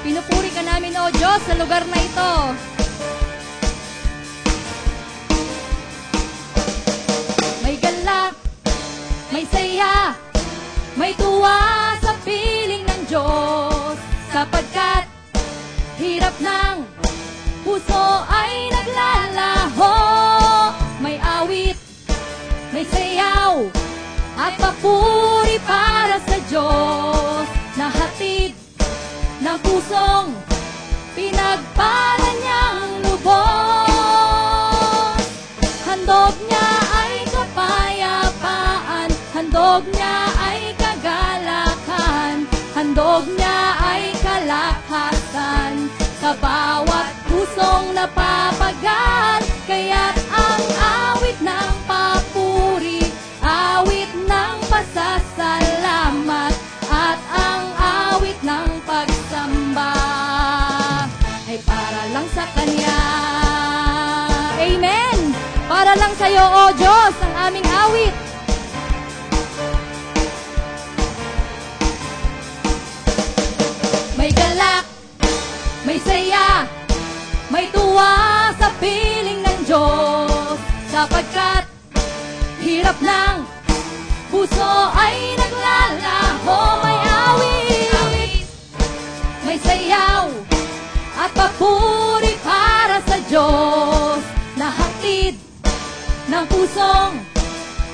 Pinupuri ka namin, O Diyos, sa lugar na ito. May galak, may saya, may tuwa sa piling ng Diyos, sapagkat hirap ng puso ay naglalaho. May awit, may sayaw, at papuri para sa Diyos, na hatid ng pusong pinagpala niyang lubos. Handog niya ay kapayapaan, handog niya ay kagalakan, handog niya ay kalakasan sa bawat pusong napapagal. Kaya't ang awit ng papuri, awit ng pasasalamat, at ang awit ng pagsamba ay para lang sa Kanya. Amen! Para lang sa iyo, O Diyos, ang aming awit. May galak, may saya, may tuwa sa piling ng Diyos, sapagkat hirap ng puso ay naglalaho. May awit, may sayaw, at papuri para sa Diyos, na hatid ng pusong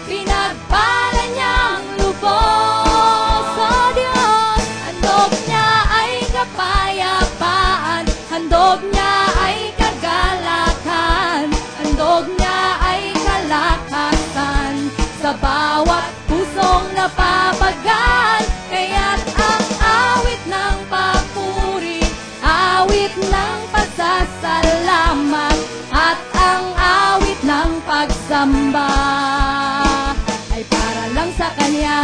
pinagpala niyang lubos. Sa Diyos, handog niya ay kapayapaan, handog niya ay kagalakan, handog niya ay kalakasan sa bawat pusong napapagal. Kaya't ang awit ng papuri, awit ng pasasalamat, at ang awit ng pagsamba ay para lang sa Kanya.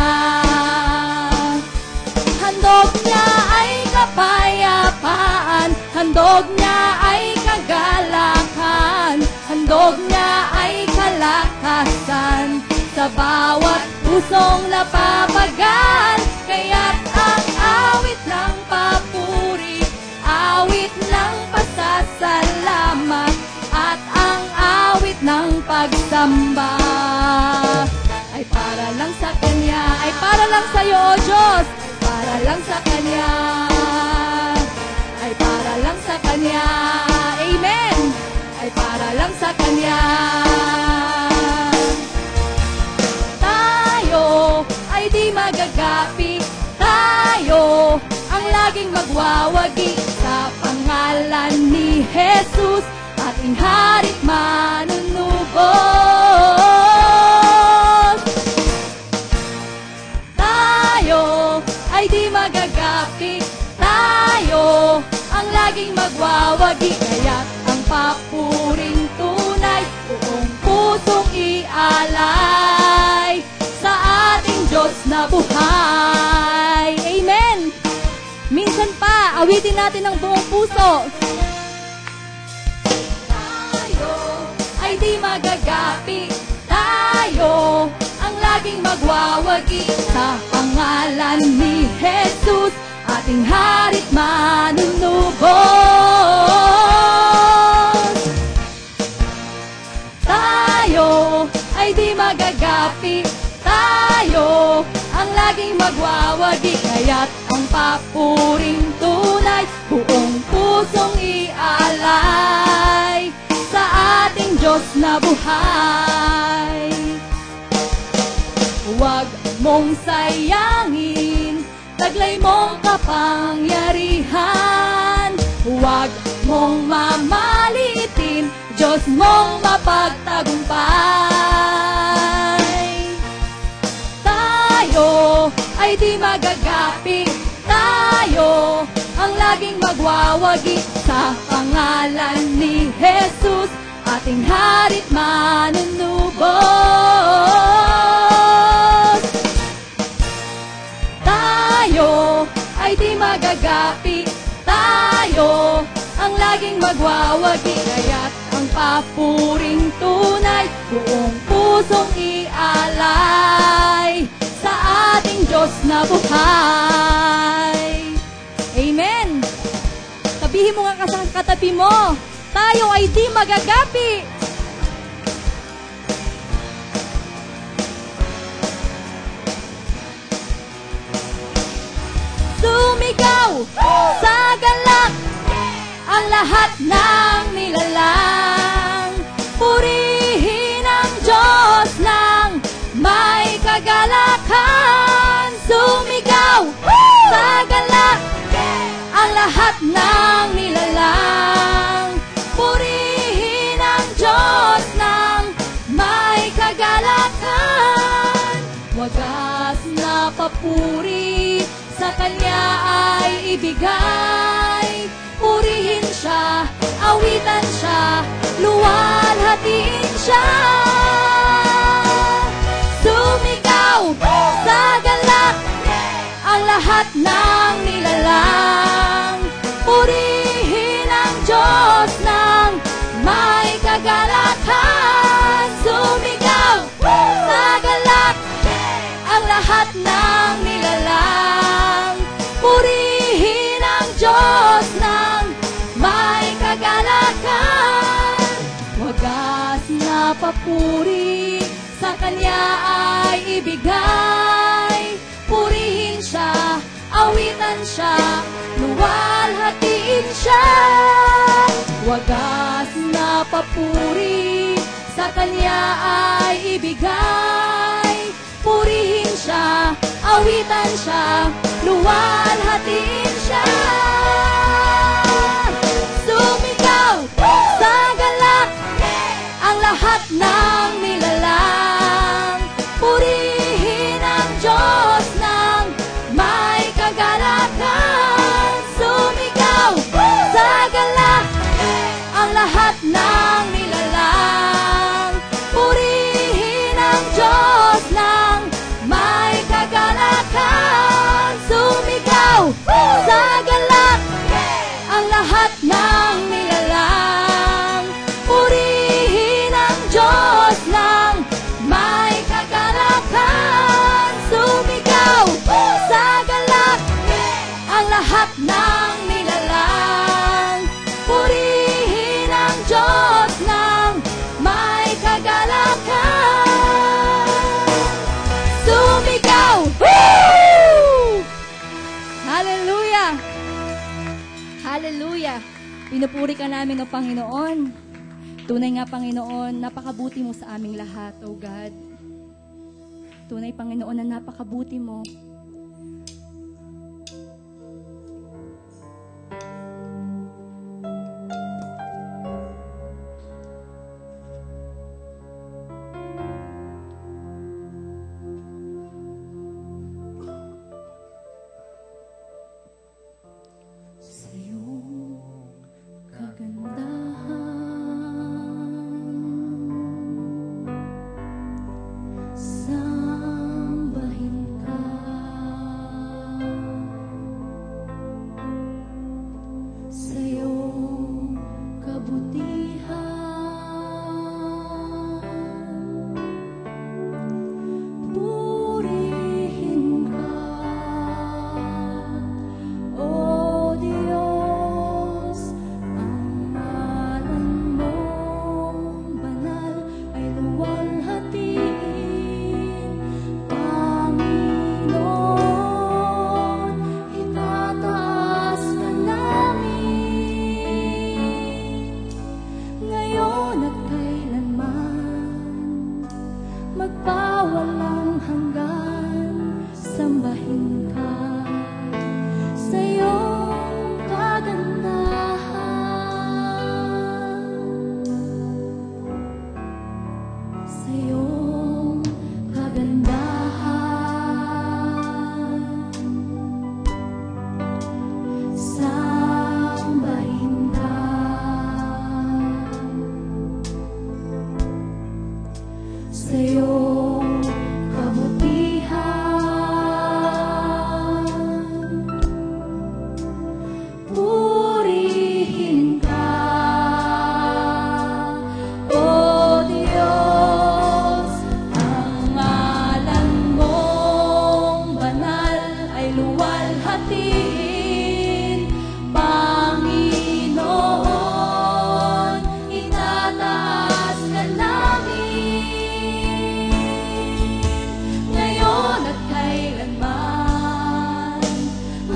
Handog niya ay kapayapaan, handog niya ay kagalakan, handog niya ay kalakasan sa bawat pusong napapagal. Kaya't ang awit ng papuri, awit ng pasasalamat, at ang awit ng pagsamba ay para lang sa Kanya. Ay para lang sa iyo, O Diyos. Ay para lang sa Kanya. Ay para lang sa Kanya. Amen! Ay para lang sa Kanya. Ay di magagapi, tayo ang laging magwawagi sa pangalan ni Jesus, ating hari't manunubos. Tayo ay di magagapi, tayo ang laging magwawagi, kaya't ang papuring tunay buong pusong ialay sa ating Diyos na buhay. Amen! Minsan pa, awitin natin ng buong puso. Tayo ay di magagapi, tayo ang laging magwawagi sa pangalan ni Jesus, ating hari't manunubos. Tayo ay di magagapi, tayo ang laging magwawagi, kaya't ang papuring tunay buong pusong ialay sa ating Diyos na buhay. Huwag mong sayangin taglay mong kapangyarihan, huwag mong mamalitin Diyos mong mapagtagumpay. Tayo ay di magagapi, tayo ang laging magwawagi sa pangalan ni Jesus, ating hari't manunubos. Tayo ay di magagapi, tayo ang laging magwawagi, kaya't ang papuring tunay buong pusong ialay sa ating Diyos na buhay. Amen! Sabihin mo nga sa katabi mo, tayo ay di magagapi. Sumigaw sa galak ang lahat ng nilalang. Purihin ang Diyos ng may kagalakan. Sumigaw sa galak ang lahat ng nilalang. Purihin ang Diyos ng may kagalakan. Wagas na papuri sa Kanya ay ibigay. Purihin siya, awitan siya, luwalhatiin siya. Sumigaw sa galak ang lahat ng nilalang. Purihin ang Diyos ng may kagalakan. Sumigaw sa galak ang lahat ng nilalang. Purihin ang Diyos ng may kagalakan. Wagas na papuri sa Kanya ay ibigay. Purihin siya, awitan siya, luwalhatiin siya. Wagas na papuri sa Kanya ay ibigay. Purihin siya, awitan siya, luwalhatiin siya. Sumigaw sa galak ang lahat ng nilalang. Purihin ang Diyos ng may kagalakan. Sumigaw sa galak ang lahat ng nilalang. Purihin ang Diyos ng may kagalakan. Sumigaw sa galak ang lahat ng nilalang. Purihin ang Diyos ng may kagalakan. Sumigaw sa galak ang lahat ng nilalang. Purihin ang Diyos ng may kagalakan. Sumigaw! Woo! Hallelujah! Hallelujah! Pinupuri ka namin, O Panginoon. Tunay nga, Panginoon, napakabuti mo sa aming lahat, O God. Tunay, Panginoon, na napakabuti mo. Sa iyong kagandahan, sambahin ka.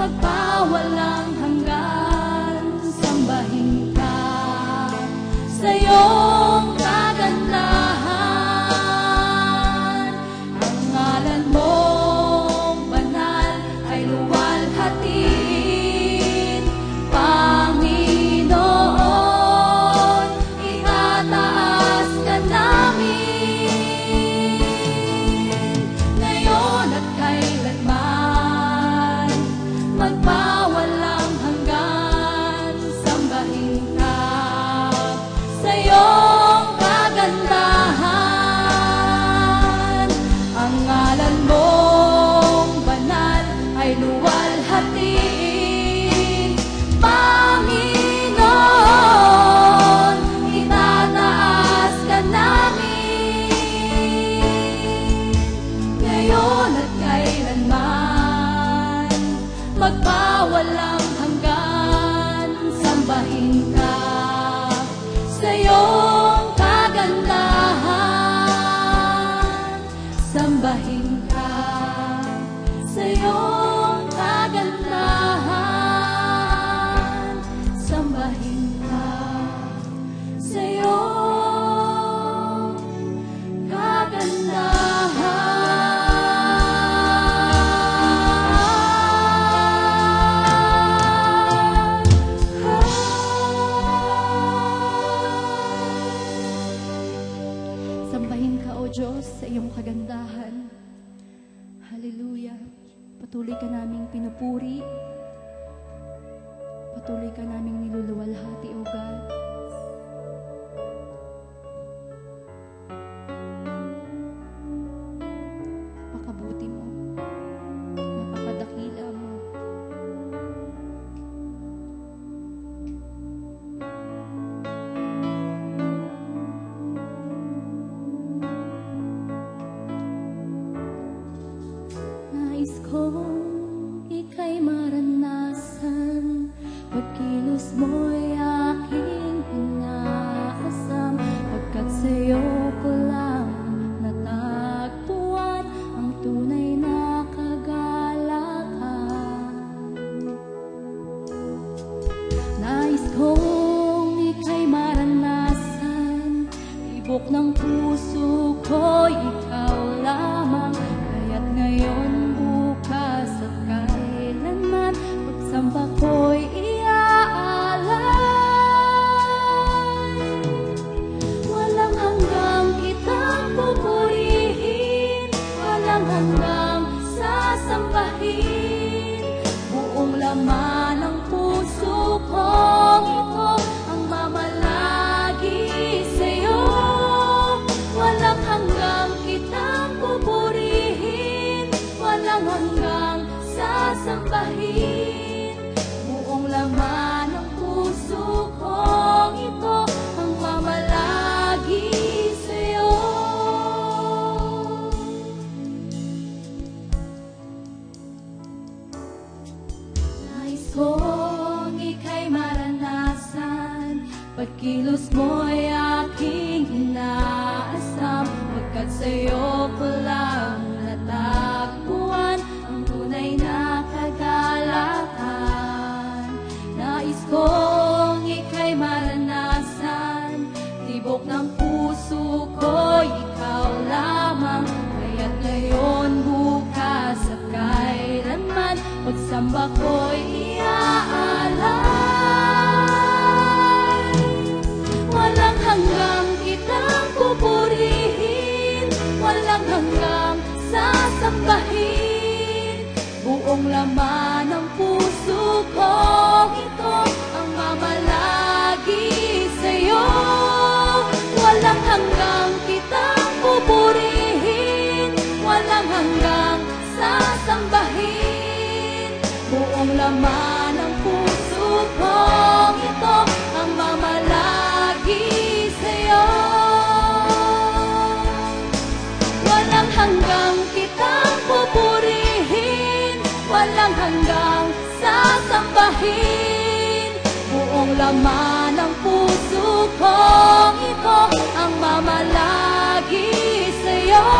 magpawalang hanggan, sambahin ka sa iyong kagandahan. Ang ngalan mong banal ay luwalhatiin, Panginoon, itataas ka namin ngayon at kailanman, magpawalang hanggan, sambahin ka sa iyong kagandahan. Ang ngalan mong banal ay luwalhatiin, Panginoon, itataas ka namin ngayon at kailanman, magpawalang hanggan, sambahin ka sa iyong kagandahan, sambahin ka sa iyong kagandahan, sambahin ka sa iyong kagandahan. Sambahin ka, O Diyos, sa iyong kagandahan. Hallelujah. Patuloy ka naming pinupuri. Patuloy ka naming niluluwalhati, O God. Napakabuti mo. Napakadakila mo. Nais kong ika'y maranasan, pagkilos mo'y aking inaasam, pagkat sa'yo ko lang natagpuan ang tunay na kagalakan. Nais kong ika'y maranasan, tibok ng puso ko, ikaw lamang, kaya't ngayon, bukas at kailanman, pagsamba ko'y iaalay. Walang hanggang kitang pupurihin, walang hanggang sasambahin, buong laman ng puso kong ito ang mamalagi sa'yo. Walang hanggang kitang pupurihin, walang hanggang sasambahin, buong laman ng puso kong ito ang mamalagi sa'yo. Nais kong ika'y maranasan, pagkilos mo'y aking inaasam, pagkat sa'yo ko lang natagpuan ang tunay na kagalakan. Nais kong ika'y maranasan, tibok ng puso ko, ikaw lamang, kaya't ngayon, bukas at kailanman, pagsamba ko'y iaalay. Walang hanggang kitang pupurihin, walang hanggang sasambahin, buong laman ng puso kong ito ang mamalagi sa'yo. Walang hanggang kitang pupurihin, walang hanggang sasambahin, buong laman ng puso kong ito ang mamalagi sa'yo. Walang hanggang kitang pupurihin, walang hanggang sasambahin, buong laman ng puso kong ito ang mamalagi sa'yo.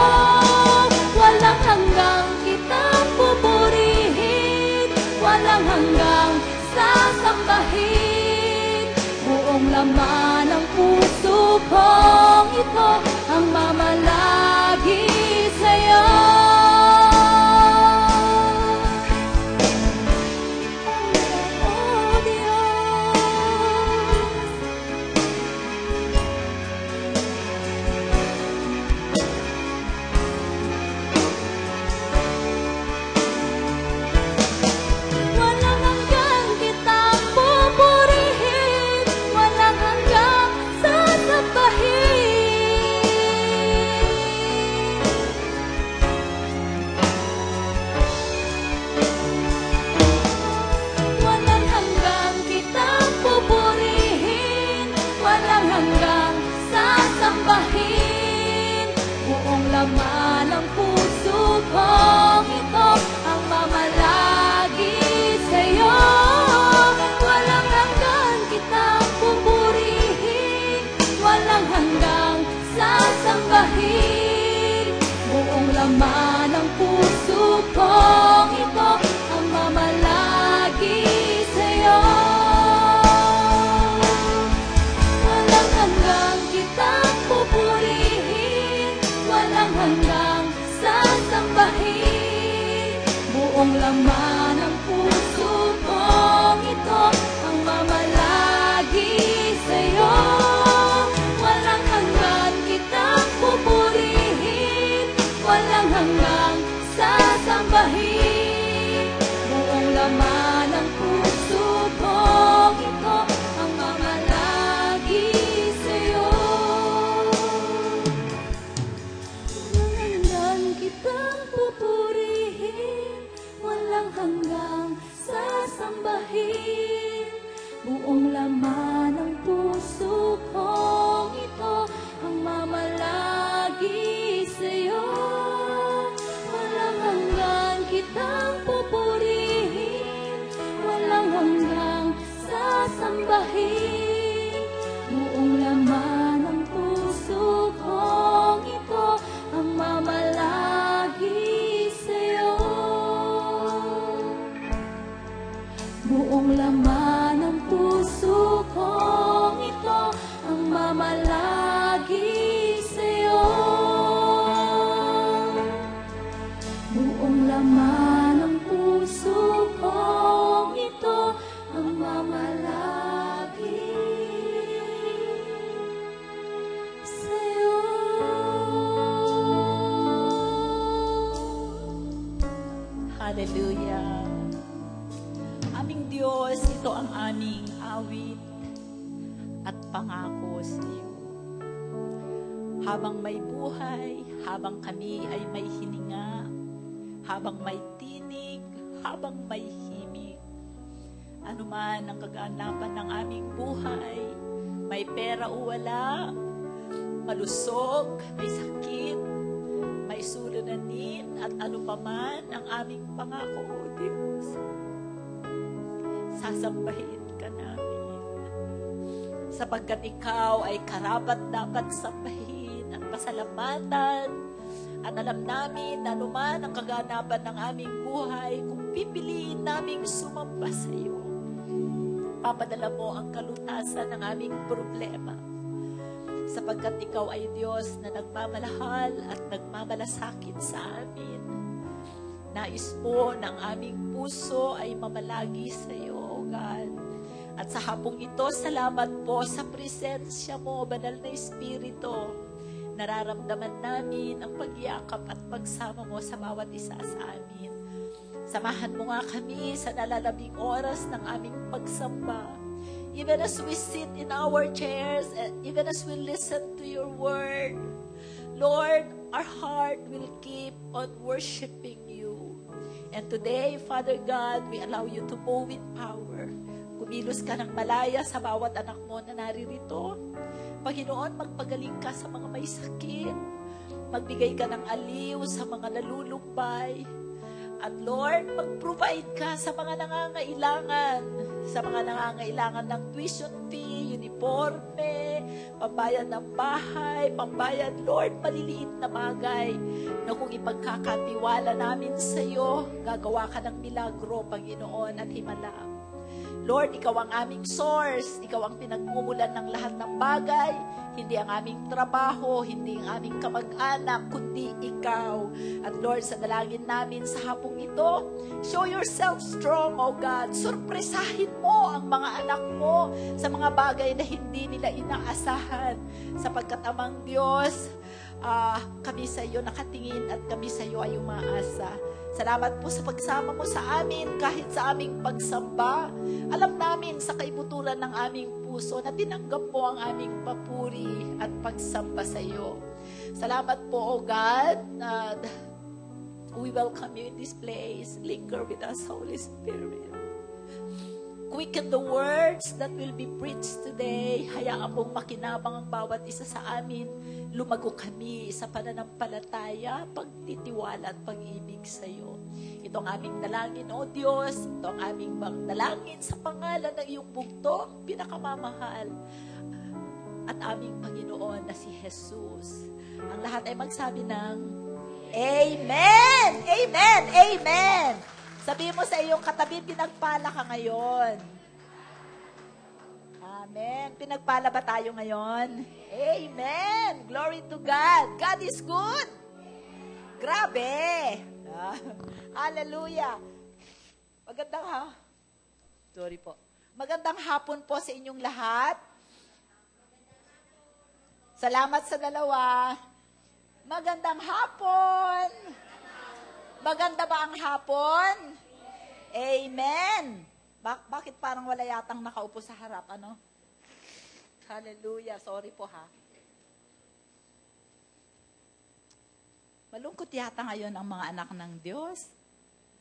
Walang hanggang kitang pupurihin, walang walang hanggang sasambahin. Buong laman ng puso kong ito ang mamalagi sa'yo. Oh Diyos, walang hanggang kitang pupurihin, walang hanggang sasambahin. Walang hanggang kitang pupurihin, walang hanggang sasambahin. Buong laman ng puso kong ito ang mamalagi sa'yo. Walang hanggang kitang pupurihin, walang hanggang sasambahin. Buong laman ng puso kong ito ang mamalagi sa'yo. Walang hanggang kitang pupurihin, walang hanggang sasambahin. Buong laman ng puso kong ito ang mamalagi sa'yo. Walang hanggang kitang pupurihin, walang hanggang sasambahin. Buong laman ng puso kong ito ang mamalagi sa'yo. Walang hanggang kitang pupurihin, walang hanggang sasambahin. Buong laman ng puso kong ito ang mamalagi sa'yo. Walang hanggang kitang pupurihin, walang hanggang sasambahin. Buong laman ng puso kong ito ang mamalagi sa'yo. Buong laman ng puso kong ito ang mamalagi sa'yo. Buong laman ng puso kong ito ang mamalagi sa'yo. Hallelujah. Aming Diyos, ito ang aming awit at pangako sa iyo. Habang may buhay, habang kami ay may hininga, habang may tinig, habang may himig, anuman ang kaganapan ng aming buhay, may pera o wala, malusog, may sakit, may suliranin, at ano paman ang aming pangako, O Diyos, sasambahin ka namin. Sapagkat ikaw ay karapat dapat sambahin at pasalamatan, at alam namin na anuman ang kaganapan ng aming buhay, kung pipiliin naming sumamba sa iyo, papadala mo ang kalutasan ng aming problema. Sapagkat ikaw ay Diyos na nagmamahal at nagmamalasakit sa amin. Nais mo na ang aming puso ay mamalagi sa iyo, O God. At sa hapong ito, salamat po sa presensya mo, Banal na Espiritu. Nararamdaman namin ang pagyakap at pagsama mo sa bawat isa sa amin. Samahan mo nga kami sa nalalabing oras ng aming pagsamba. Even as we sit in our chairs, even as we listen to your word, Lord, our heart will keep on worshiping you. And today, Father God, we allow you to move with power. Kumilos ka ng malaya sa bawat anak mo na naririto. Panginoon, magpagaling ka sa mga may sakit. Magbigay ka ng aliw sa mga nalulumbay. At Lord, mag-provide ka sa mga nangangailangan. Sa mga nangangailangan ng tuition fee, uniforme, pambayad ng bahay, pambayad, Lord, maliliit na bagay na kung ipagkakatiwala namin sa iyo, gagawa ka ng milagro, Panginoon, at himala. Lord, ikaw ang aming source, ikaw ang pinagmumulan ng lahat ng bagay, hindi ang aming trabaho, hindi ang aming kamag-anak, kundi ikaw. At Lord, sa dalangin namin sa hapong ito, show yourself strong, O God. Surpresahin mo ang mga anak mo sa mga bagay na hindi nila inaasahan. Sapagkat amang Diyos, kami sa iyo nakatingin at kami sa iyo ay umaasa. Salamat po sa pagsama mo sa amin kahit sa aming pagsamba. Alam namin sa kaibuturan ng aming puso na tinanggap mo ang aming papuri at pagsamba sa iyo. Salamat po, O God. We welcome you in this place. Linger with us, Holy Spirit. Quicken the words that will be preached today. Hayaan mong makinabang ang bawat isa sa amin. Lumago kami sa pananampalataya, pagtitiwala at pag-ibig sa iyo. Ito ang aming dalangin, O Diyos. Ito ang aming dalangin sa pangalan ng iyong bugtong pinakamamahal at aming Panginoon na si Jesus. Ang lahat ay magsabi ng Amen! Amen! Amen! Sabihin mo sa iyong katabi, pinagpala ka ngayon. Amen. Pinagpala ba tayo ngayon? Amen. Glory to God. God is good. Grabe. Hallelujah. Magandang hapon po sa inyong lahat. Salamat sa dalawa. Magandang hapon. Maganda ba ang hapon? Amen. Bakit parang wala yatang nakaupo sa harap, ano? Hallelujah. Sorry po, ha. Malungkot yata ngayon ang mga anak ng Diyos.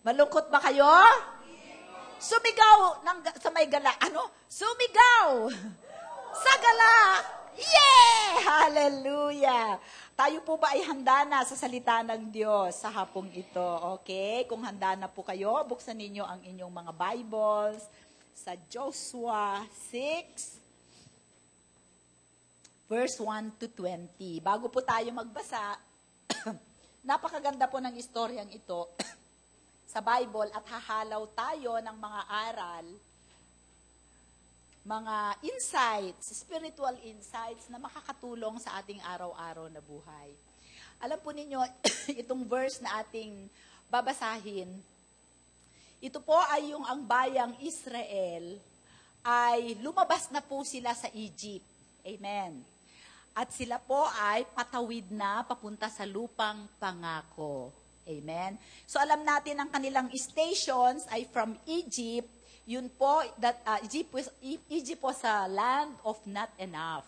Malungkot ba kayo? Sumigaw sa may gala. Ano? Sumigaw! Sa gala! Yeah! Hallelujah! Tayo po ba ay handa na sa salita ng Diyos sa hapong ito? Okay? Kung handa na po kayo, buksan ninyo ang inyong mga Bibles sa Joshua 6, verse 1 to 20. Bago po tayo magbasa, napakaganda po ng istoryang ito sa Bible at hahalaw tayo ng mga aral, mga insights, spiritual insights na makakatulong sa ating araw-araw na buhay. Alam po ninyo, itong verse na ating babasahin, ito po ay yung ang bayang Israel ay lumabas na po sila sa Egypt. Amen. At sila po ay patawid na papunta sa lupang pangako. Amen. So alam natin ang kanilang stations ay from Egypt. Yun po, Egypt was a land of not enough.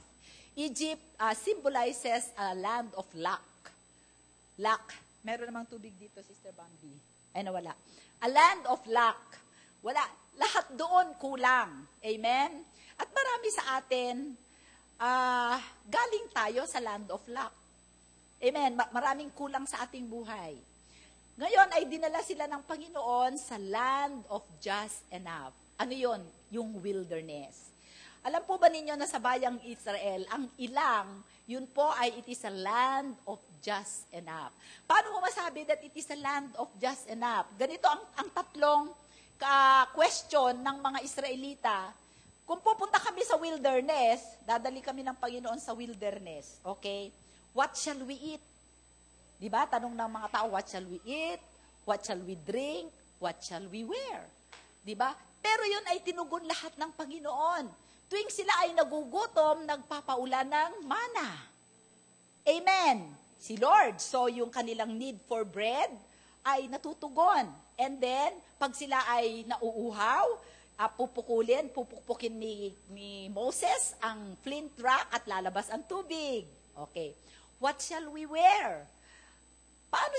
Egypt symbolizes a land of lack. Lack. Meron namang tubig dito, Sister Bambi. Ay, nawala. A land of lack. Wala. Lahat doon kulang. Amen? At marami sa atin, galing tayo sa land of lack. Amen? Maraming kulang sa ating buhay. Ngayon ay dinala sila ng Panginoon sa land of just enough. Ano yun? Yung wilderness. Alam po ba ninyo na sa bayang Israel, ang ilang, yun po ay it is a land of just enough. Paano mo masabi that it is a land of just enough? Ganito ang tatlong question ng mga Israelita. Kung pupunta kami sa wilderness, dadali kami ng Panginoon sa wilderness. Okay? What shall we eat? Diba? Tanong ng mga tao, what shall we eat? What shall we drink? What shall we wear? Diba? Pero yun ay tinugon lahat ng Panginoon. Tuwing sila ay nagugutom, nagpapaulan ng mana. Amen. Si Lord. So yung kanilang need for bread ay natutugon. And then, pag sila ay nauuhaw, pupukpukin ni Moses ang flint rock at lalabas ang tubig. Okay. What shall we wear? Paano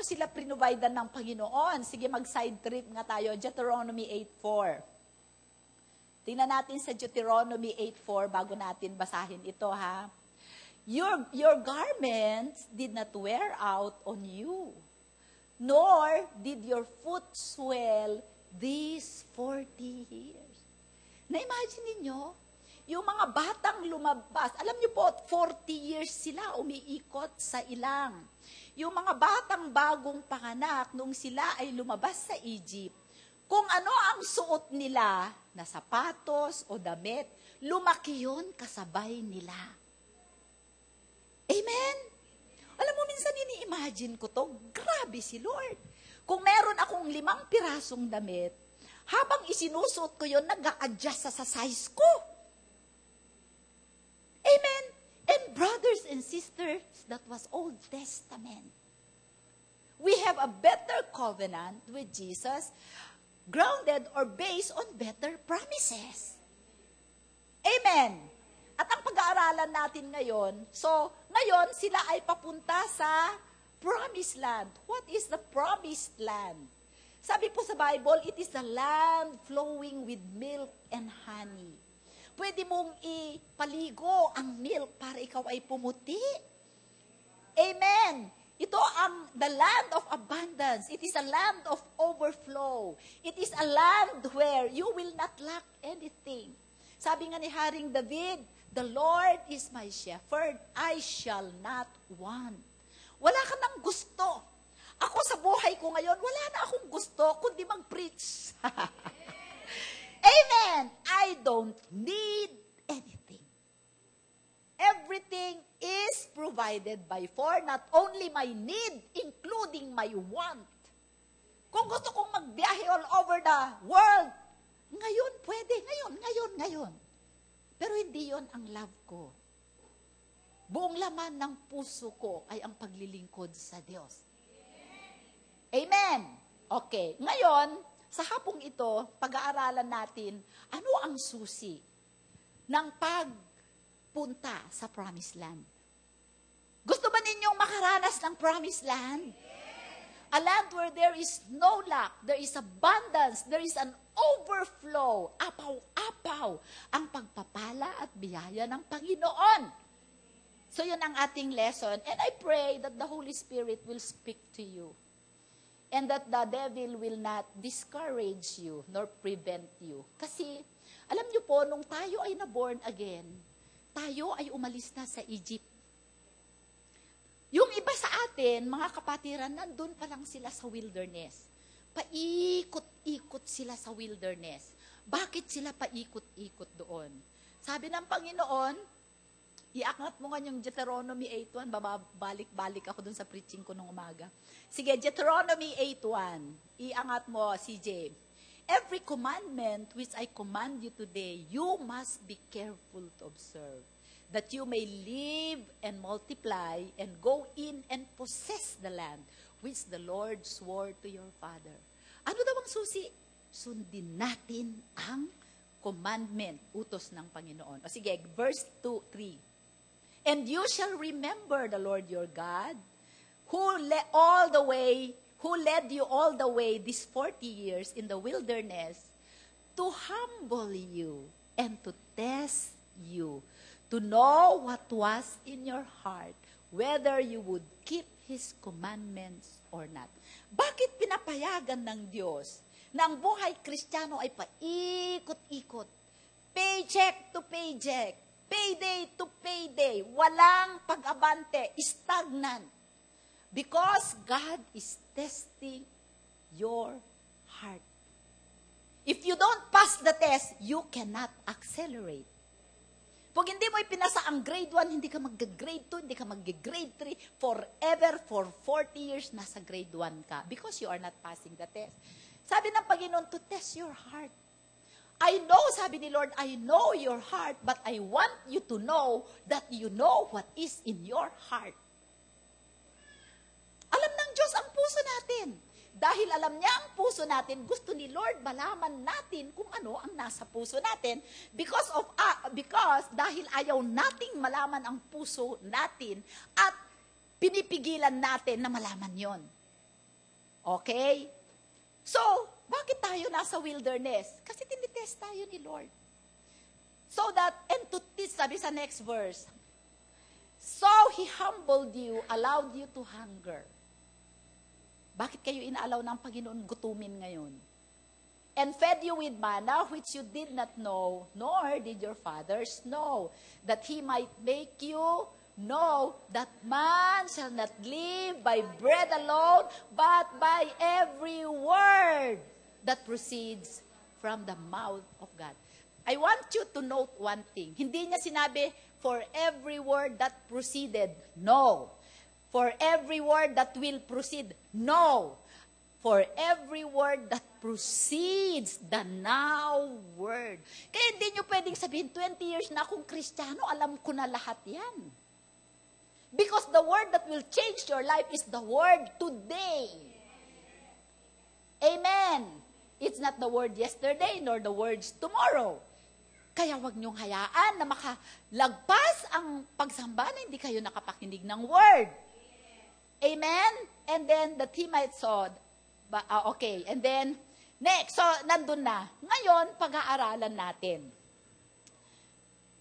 sila prinuvidean ng Panginoon? Sige, mag-side trip nga tayo. Deuteronomy 8:4. Tingnan natin sa Deuteronomy 8:4 bago natin basahin ito, ha? Your garments did not wear out on you, nor did your foot swell these 40 years. Na-imagine ninyo, Yung mga batang lumabas, alam niyo po, 40 years sila umiikot sa ilang. Yung mga batang bagong panganak, nung sila ay lumabas sa Egypt, kung ano ang suot nila, na sapatos o damit, lumaki yun kasabay nila. Amen? Alam mo, minsan ini-imagine ko to, grabe si Lord. Kung meron akong 5 pirasong damit, habang isinusuot ko yun, nag-a-adjust sa size ko. Amen? And brothers and sisters, that was Old Testament. We have a better covenant with Jesus, grounded or based on better promises. Amen? At ang pag-aaralan natin ngayon, so ngayon sila ay papunta sa promised land. What is the promised land? Sabi po sa Bible, it is the land flowing with milk and honey. Pwede mong ipaligo ang milk para ikaw ay pumuti. Amen. Ito ang the land of abundance. It is a land of overflow. It is a land where you will not lack anything. Sabi nga ni Haring David, the Lord is my shepherd, I shall not want. Wala ka nang gusto. Ako sa buhay ko ngayon, wala na akong gusto kundi mag-preach. Amen. I don't need anything. Everything is provided by for not only my need, including my want. Kung gusto kong magbiyahe all over the world, ngayon pwede, ngayon. Pero hindi yon ang love ko. Buong laman ng puso ko ay ang paglilingkod sa Diyos. Amen. Okay, ngayon, sa hapong ito, pag-aaralan natin, ano ang susi ng pagpunta sa Promised Land? Gusto ba ninyong makaranas ng Promised Land? A land where there is no lack, there is abundance, there is an overflow, apaw-apaw, ang pagpapala at biyaya ng Panginoon. So yun ang ating lesson. And I pray that the Holy Spirit will speak to you. And that the devil will not discourage you nor prevent you. Kasi, alam niyo po, nung tayo ay na-born again, tayo ay umalis na sa Egypt. Yung iba sa atin, mga kapatiran, nandun pa lang sila sa wilderness. Paikot-ikot sila sa wilderness. Bakit sila paikot-ikot doon? Sabi ng Panginoon, iangat mo nga yung Deuteronomy 8:1, babalik-balik ako dun sa preaching ko nung umaga. Sige, Deuteronomy 8:1, iangat mo, CJ. Every commandment which I command you today, you must be careful to observe, that you may live and multiply and go in and possess the land which the Lord swore to your father. Ano daw ang susi? Sundin natin ang commandment, utos ng Panginoon. O sige, verse 3. And you shall remember the Lord your God, who led you all the way these 40 years in the wilderness, to humble you and to test you, to know what was in your heart, whether you would keep His commandments or not. Bakit pinapayagan ng Diyos na ang buhay Kristiyano ay paikot-ikot, paycheck to paycheck, payday to payday, walang pag-abante, stagnant. Because God is testing your heart. If you don't pass the test, you cannot accelerate. Pag hindi mo ipinasa ang grade 1, hindi ka mag-grade 2, hindi ka mag-grade 3, forever, for 40 years, nasa grade 1 ka. Because you are not passing the test. Sabi ng Panginoon, to test your heart. I know, sabi ni Lord, I know your heart, but I want you to know that you know what is in your heart. Alam ng Diyos ang puso natin. Dahil alam niya ang puso natin, gusto ni Lord malaman natin kung ano ang nasa puso natin. Because dahil ayaw nating malaman ang puso natin at pinipigilan natin na malaman yon. Okay? So, bakit tayo nasa wilderness? Kasi tinitest tayo ni Lord. So that, and to teach, sabi sa next verse, so He humbled you, allowed you to hunger. Bakit kayo inaalaw ng Panginoon gutumin ngayon? and fed you with manna, which you did not know, nor did your fathers know, that he might make you know that man shall not live by bread alone, but by every word that proceeds from the mouth of God. I want you to note one thing. Hindi niya sinabi, for every word that proceeded. No. For every word that will proceed. No. For every word that proceeds, the now word. Kaya hindi nyo pwedeng sabihin, 20 years na akong Kristiyano, alam ko na lahat yan. Because the word that will change your life is the word today. Amen. It's not the word yesterday, nor the words tomorrow. Kaya wag niyong hayaan na makalagpas ang pagsamba na hindi kayo nakapakinig ng word. Amen? And then, that he might saw. Okay, and then, next, so nandun na. Ngayon, pag-aaralan natin.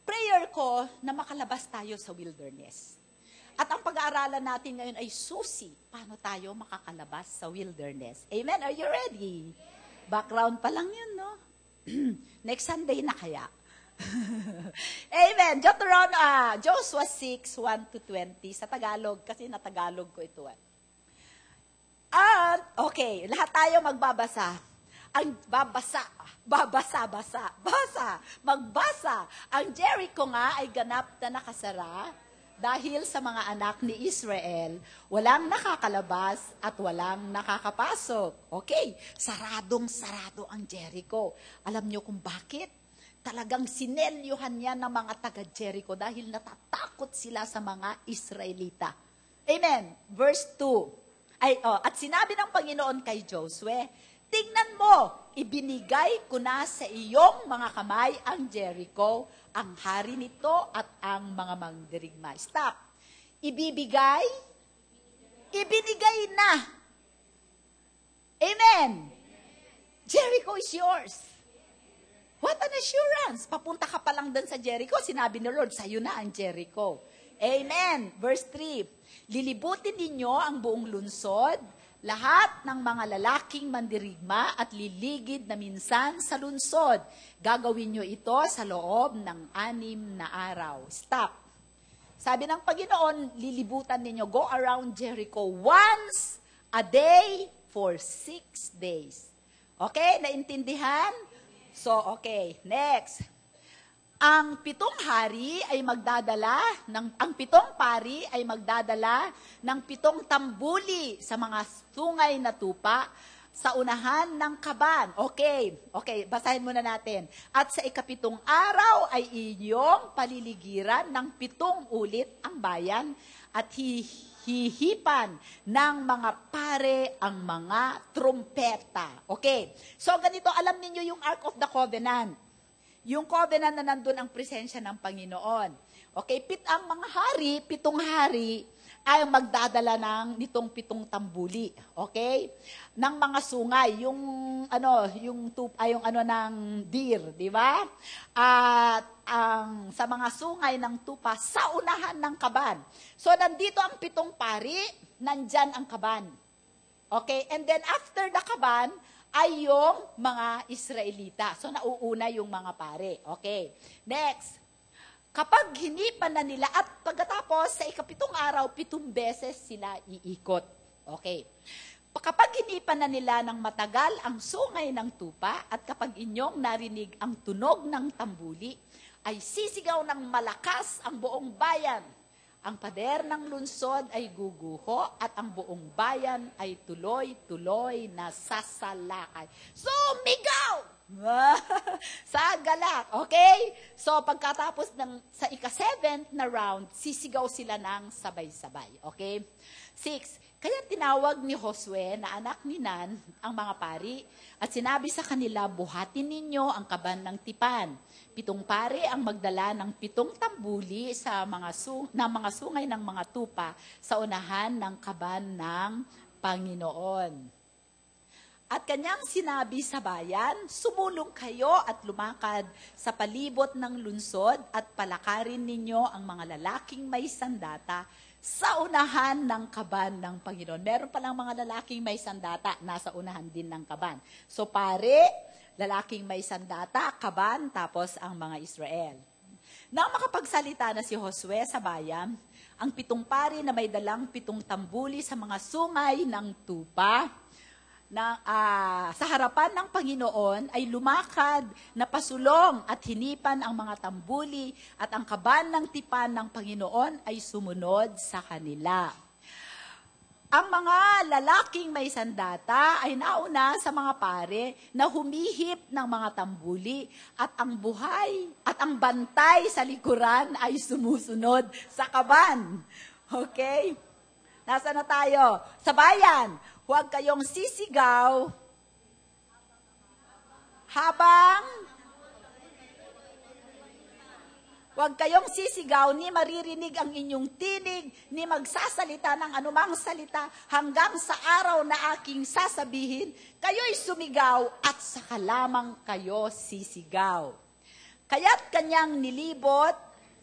Prayer ko na makalabas tayo sa wilderness. At ang pag-aaralan natin ngayon ay susi. Paano tayo makakalabas sa wilderness? Amen? Are you ready? Background pa lang yun, no? Next Sunday na kaya? Amen. Joshua 6, 1-20 sa Tagalog, kasi na Tagalog ko ito. Okay, lahat tayo magbabasa. Magbasa. Ang Jericho nga ay ganap na nakasara dahil sa mga anak ni Israel, walang nakakalabas at walang nakakapasok. Okay, saradong-sarado ang Jericho. Alam niyo kung bakit? Talagang sinelyuhan niya ng mga taga-Jericho dahil natatakot sila sa mga Israelita. Amen. Verse 2. At sinabi ng Panginoon kay Josue, tingnan mo, ibinigay ko na sa iyong mga kamay ang Jericho, ang hari nito at ang mga mandirigma. Stop. Ibinigay na. Amen. Jericho is yours. What an assurance! Papunta ka pa lang doon sa Jericho, sinabi ni Lord, sa'yo na ang Jericho. Amen. Verse 3, lilibutin ninyo ang buong lunsod, lahat ng mga lalaking mandirigma at liligid na minsan sa lunsod. Gagawin nyo ito sa loob ng 6 na araw. Stop. Sabi ng Panginoon, lilibutan ninyo, go around Jericho once a day for 6 days. Okay? Naintindihan? So, okay. Next. Ang 7 hari ay magdadala, ang 7 pari ay magdadala ng 7 tambuli sa mga sungay na tupa sa unahan ng kaban. Okay, basahin muna natin. At sa 7 araw ay inyong paliligiran ng 7 ulit ang bayan at hihipan ng mga pare ang mga trumpeta. Okay, so ganito, alam niyo yung Ark of the Covenant. Yung covenant na nandun ang presensya ng Panginoon. Okay, ang mga hari, 7 hari, ay magdadala nitong 7 tambuli. Okay? Ng mga sungay, yung ng deer, di ba? At sa mga sungay ng tupa, sa unahan ng kaban. So, nandito ang 7 pari, nandyan ang kaban. Okay? And then, after the kaban, ay yung mga Israelita. So, nauuna yung mga pare. Okay. Next. Kapag hinipan na nila at pagkatapos sa 7 araw, 7 beses sila iikot. Okay. Kapag hinipan na nila ng matagal ang sungay ng tupa at kapag inyong narinig ang tunog ng tambuli, ay sisigaw ng malakas ang buong bayan. Ang pader ng lunsod ay guguho at ang buong bayan ay tuloy-tuloy na sasalakay. Sumigaw! Sa galak, okay? So, pagkatapos sa 7th na round, sisigaw sila ng sabay-sabay, okay? 6, kaya tinawag ni Josue na anak ni Nun ang mga pari at sinabi sa kanila, buhatin ninyo ang kaban ng tipan. 7 pari ang magdala ng 7 tambuli sa mga sungay ng mga tupa sa unahan ng kaban ng Panginoon. At kanyang sinabi sa bayan, sumulong kayo at lumakad sa palibot ng lunsod at palakarin ninyo ang mga lalaking may sandata sa unahan ng kaban ng Panginoon. Meron palang mga lalaking may sandata, nasa unahan din ng kaban. So pare, lalaking may sandata, kaban, tapos ang mga Israel. Nang makapagsalita na si Josue sa bayan, ang 7 pari na may dalang 7 tambuli sa mga sungay ng tupa, sa harapan ng Panginoon ay lumakad na pasulong at hinipan ang mga tambuli at ang kaban ng tipan ng Panginoon ay sumunod sa kanila. Ang mga lalaking may sandata ay nauna sa mga pare na humihip ng mga tambuli at ang buhay at ang bantay sa likuran ay sumusunod sa kaban. Okay? Nasa na tayo? Sa bayan, huwag kayong sisigaw huwag kayong sisigaw, ni maririnig ang inyong tinig, ni magsasalita ng anumang salita, hanggang sa araw na aking sasabihin, kayo'y sumigaw at saka lamang kayo sisigaw. Kaya't kanyang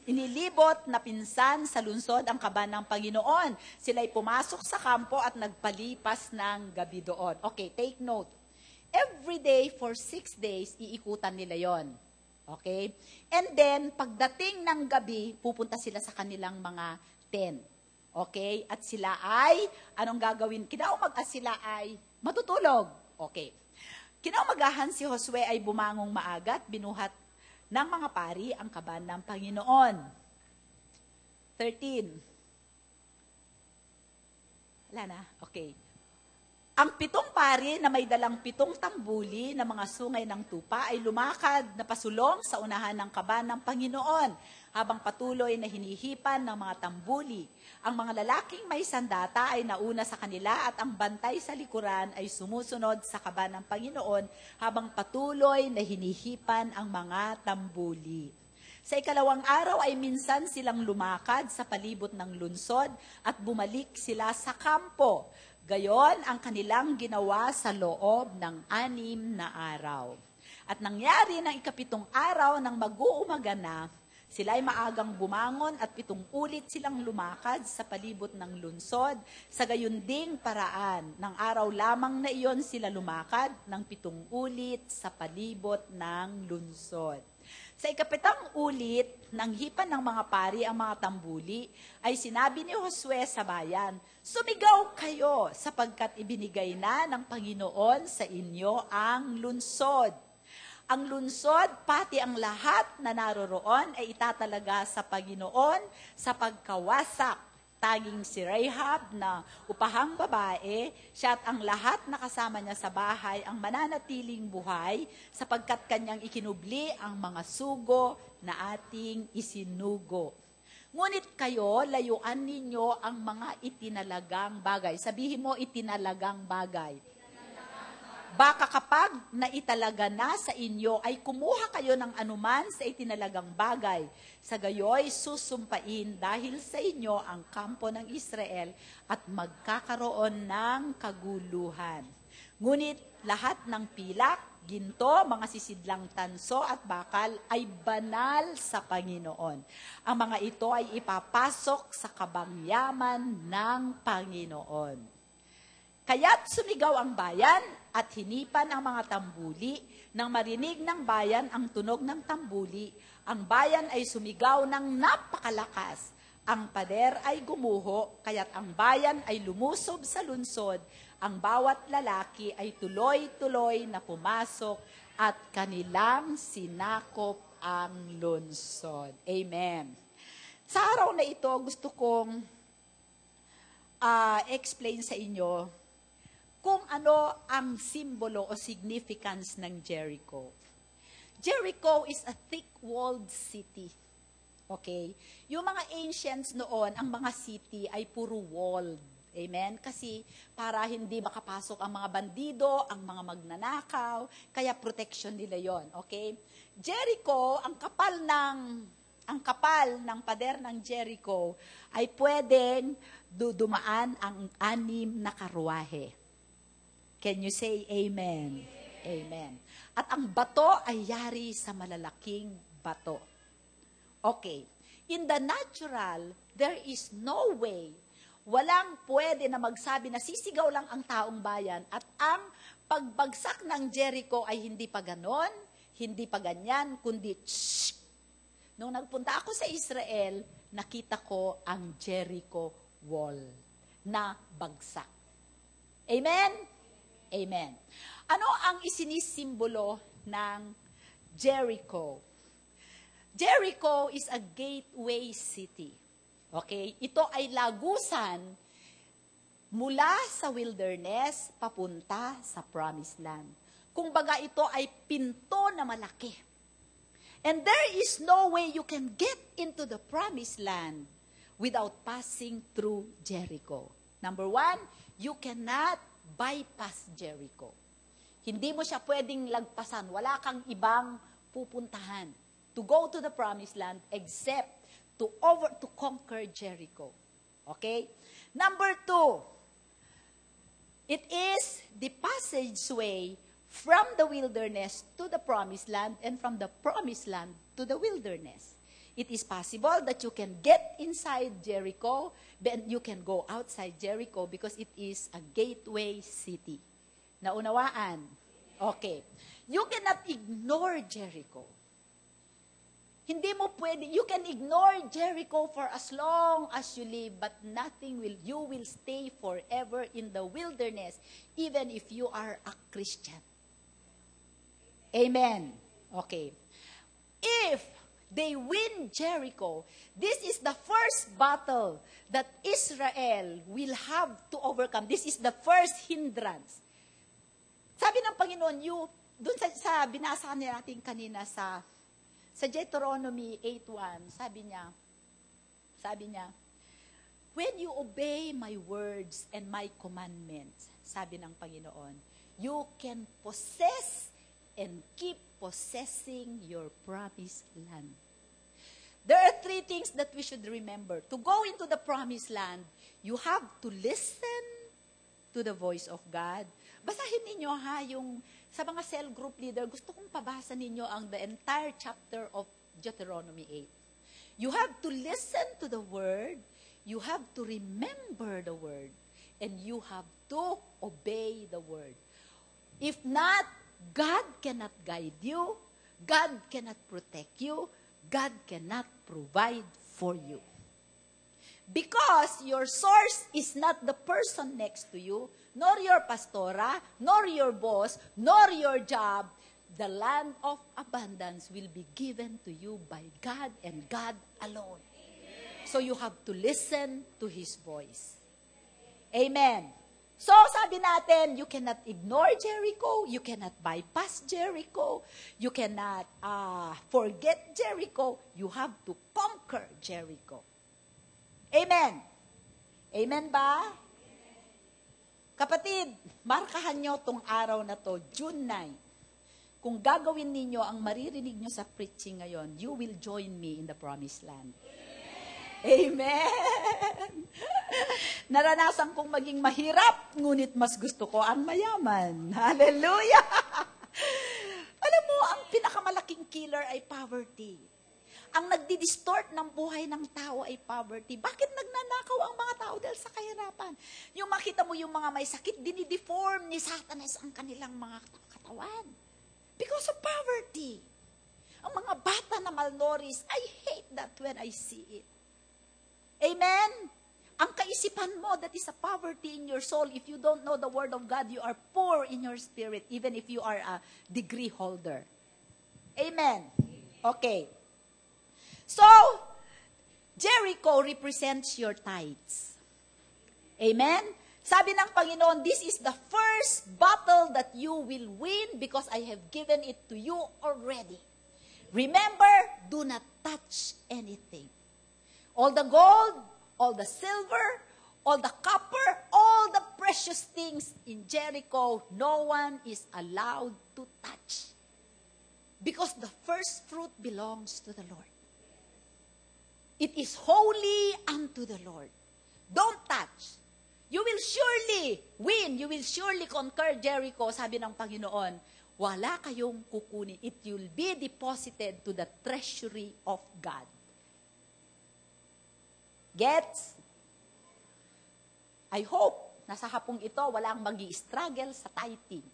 inilibot na pinsan sa lungsod ang kaban ng Panginoon. Sila'y pumasok sa kampo at nagpalipas ng gabi doon. Okay, take note. Every day for 6 days, iikutan nila yon. Okay? And then, pagdating ng gabi, pupunta sila sa kanilang mga tent. Okay? At sila ay, anong gagawin? Kinaumagahan sila ay matutulog. Okay. Kinaumagahan si Josue ay bumangong maaga at binuhat ng mga pari ang kaban ng Panginoon. 13. Wala na? Okay. Ang 7 pari na may dalang 7 tambuli na mga sungay ng tupa ay lumakad na pasulong sa unahan ng kaban ng Panginoon habang patuloy na hinihipan ng mga tambuli. Ang mga lalaking may sandata ay nauna sa kanila at ang bantay sa likuran ay sumusunod sa kaban ng Panginoon habang patuloy na hinihipan ang mga tambuli. Sa ikalawang araw ay minsan silang lumakad sa palibot ng lunsod at bumalik sila sa kampo. Gayon ang kanilang ginawa sa loob ng 6 na araw. At nangyari ng ika-7 araw nang mag-uumaga na, sila ay maagang bumangon at 7 ulit silang lumakad sa palibot ng lunsod. Sa gayon ding paraan, ng araw lamang na iyon sila lumakad ng 7 ulit sa palibot ng lunsod. Sa ika-7 ulit, nang hipan ng mga pari ang mga tambuli, ay sinabi ni Josue sa bayan, sumigaw kayo sapagkat ibinigay na ng Panginoon sa inyo ang lunsod. Ang lunsod, pati ang lahat na naroroon ay itatalaga sa Panginoon sa pagkawasak. Taging si Rahab na upahang babae, siya at ang lahat na kasama niya sa bahay ang mananatiling buhay sapagkat kanyang ikinubli ang mga sugo na ating isinugo. Ngunit kayo, layuan ninyo ang mga itinalagang bagay. Sabihin mo, itinalagang bagay. Baka kapag naitalaga na sa inyo, ay kumuha kayo ng anuman sa itinalagang bagay. Sa gayoy, susumpain dahil sa inyo ang kampo ng Israel at magkakaroon ng kaguluhan. Ngunit lahat ng pilak, ginto, mga sisidlang tanso at bakal ay banal sa Panginoon. Ang mga ito ay ipapasok sa kabangyaman ng Panginoon. Kaya't sumigaw ang bayan at hinipan ang mga tambuli. Nang marinig ng bayan ang tunog ng tambuli, ang bayan ay sumigaw ng napakalakas. Ang pader ay gumuho, kaya't ang bayan ay lumusob sa lunsod. Ang bawat lalaki ay tuloy-tuloy na pumasok at kanilang sinakop ang lunsod. Amen. Sa araw na ito, gusto kong explain sa inyo kung ano ang simbolo o significance ng Jericho. Jericho is a thick-walled city. Okay? Yung mga ancients noon, ang mga city ay puro walled. Amen? Kasi para hindi makapasok ang mga bandido, ang mga magnanakaw, kaya protection nila yon. Okay? Jericho, ang kapal ng pader ng Jericho ay pwedeng dumaan ang 6 na karwahe. Can you say amen? Amen. At ang bato ay yari sa malalaking bato. Okay. In the natural, there is no way, walang pwede na magsabi na sisigaw lang ang taong bayan at ang pagbagsak ng Jericho ay hindi pa ganon, hindi pa ganyan, kundi shh. Nung nagpunta ako sa Israel, nakita ko ang Jericho wall na bagsak. Amen? Amen. Ano ang isinisimbolo ng Jericho? Jericho is a gateway city. Okay? Ito ay lagusan mula sa wilderness papunta sa promised land. Kumbaga ito ay pinto na malaki. And there is no way you can get into the promised land without passing through Jericho. Number one, you cannot bypass Jericho. Hindi mo siya pwedeng lagpasan. Wala kang ibang pupuntahan to go to the promised land except to conquer Jericho. Okay? Number two, it is the passageway from the wilderness to the promised land and from the promised land to the wilderness. It is possible that you can get inside Jericho, but you can go outside Jericho because it is a gateway city. Naunawaan? Okay. You cannot ignore Jericho. Hindi mo pwede, you can ignore Jericho for as long as you live, but you will stay forever in the wilderness, even if you are a Christian. Amen. Okay. If they win Jericho, this is the first battle that Israel will have to overcome. This is the first hindrance. Sabi ng Panginoon, doon sa binasa natin kanina sa Deuteronomy 8:1, sabi niya, when you obey my words and my commandments, sabi ng Panginoon, you can possess and keep possessing your promised land. There are three things that we should remember. To go into the promised land, you have to listen to the voice of God. Basahin ninyo yung sa mga cell group leader, gusto kong pabasa ninyo the entire chapter of Deuteronomy 8. You have to listen to the word, you have to remember the word, and you have to obey the word. If not, God cannot guide you, God cannot protect you, God cannot provide for you. Because your source is not the person next to you, nor your pastora, nor your boss, nor your job. The land of abundance will be given to you by God and God alone. So you have to listen to His voice. Amen. So sabi natin, you cannot ignore Jericho, you cannot bypass Jericho, you cannot forget Jericho, you have to conquer Jericho. Amen. Amen ba? Kapatid, markahan nyo tong araw na to, June 9. Kung gagawin ninyo ang maririnig nyo sa preaching ngayon, you will join me in the promised land. Amen! Naranasan kong maging mahirap, ngunit mas gusto ko ang mayaman. Hallelujah! Alam mo, ang pinakamalaking killer ay poverty. Ang nagdi-distort ng buhay ng tao ay poverty. Bakit nagnanakaw ang mga tao dahil sa kahirapan? Yung makita mo yung mga may sakit, dinideform ni Satanas ang kanilang mga katawan. Because of poverty. Ang mga bata na malnourished, I hate that when I see it. Amen? Ang kaisipan mo, that is a poverty in your soul. If you don't know the Word of God, you are poor in your spirit, even if you are a degree holder. Amen? Okay. So, Jericho represents your tithes. Amen? Sabi ng Panginoon, this is the first battle that you will win because I have given it to you already. Remember, do not touch anything. All the gold, all the silver, all the copper, all the precious things in Jericho, no one is allowed to touch. Because the first fruit belongs to the Lord. It is holy unto the Lord. Don't touch. You will surely win. You will surely conquer Jericho, sabi ng Panginoon. Wala kayong kukunin. It will be deposited to the treasury of God. Gets? I hope, nasa hapong ito, walang magi-struggle sa tithing.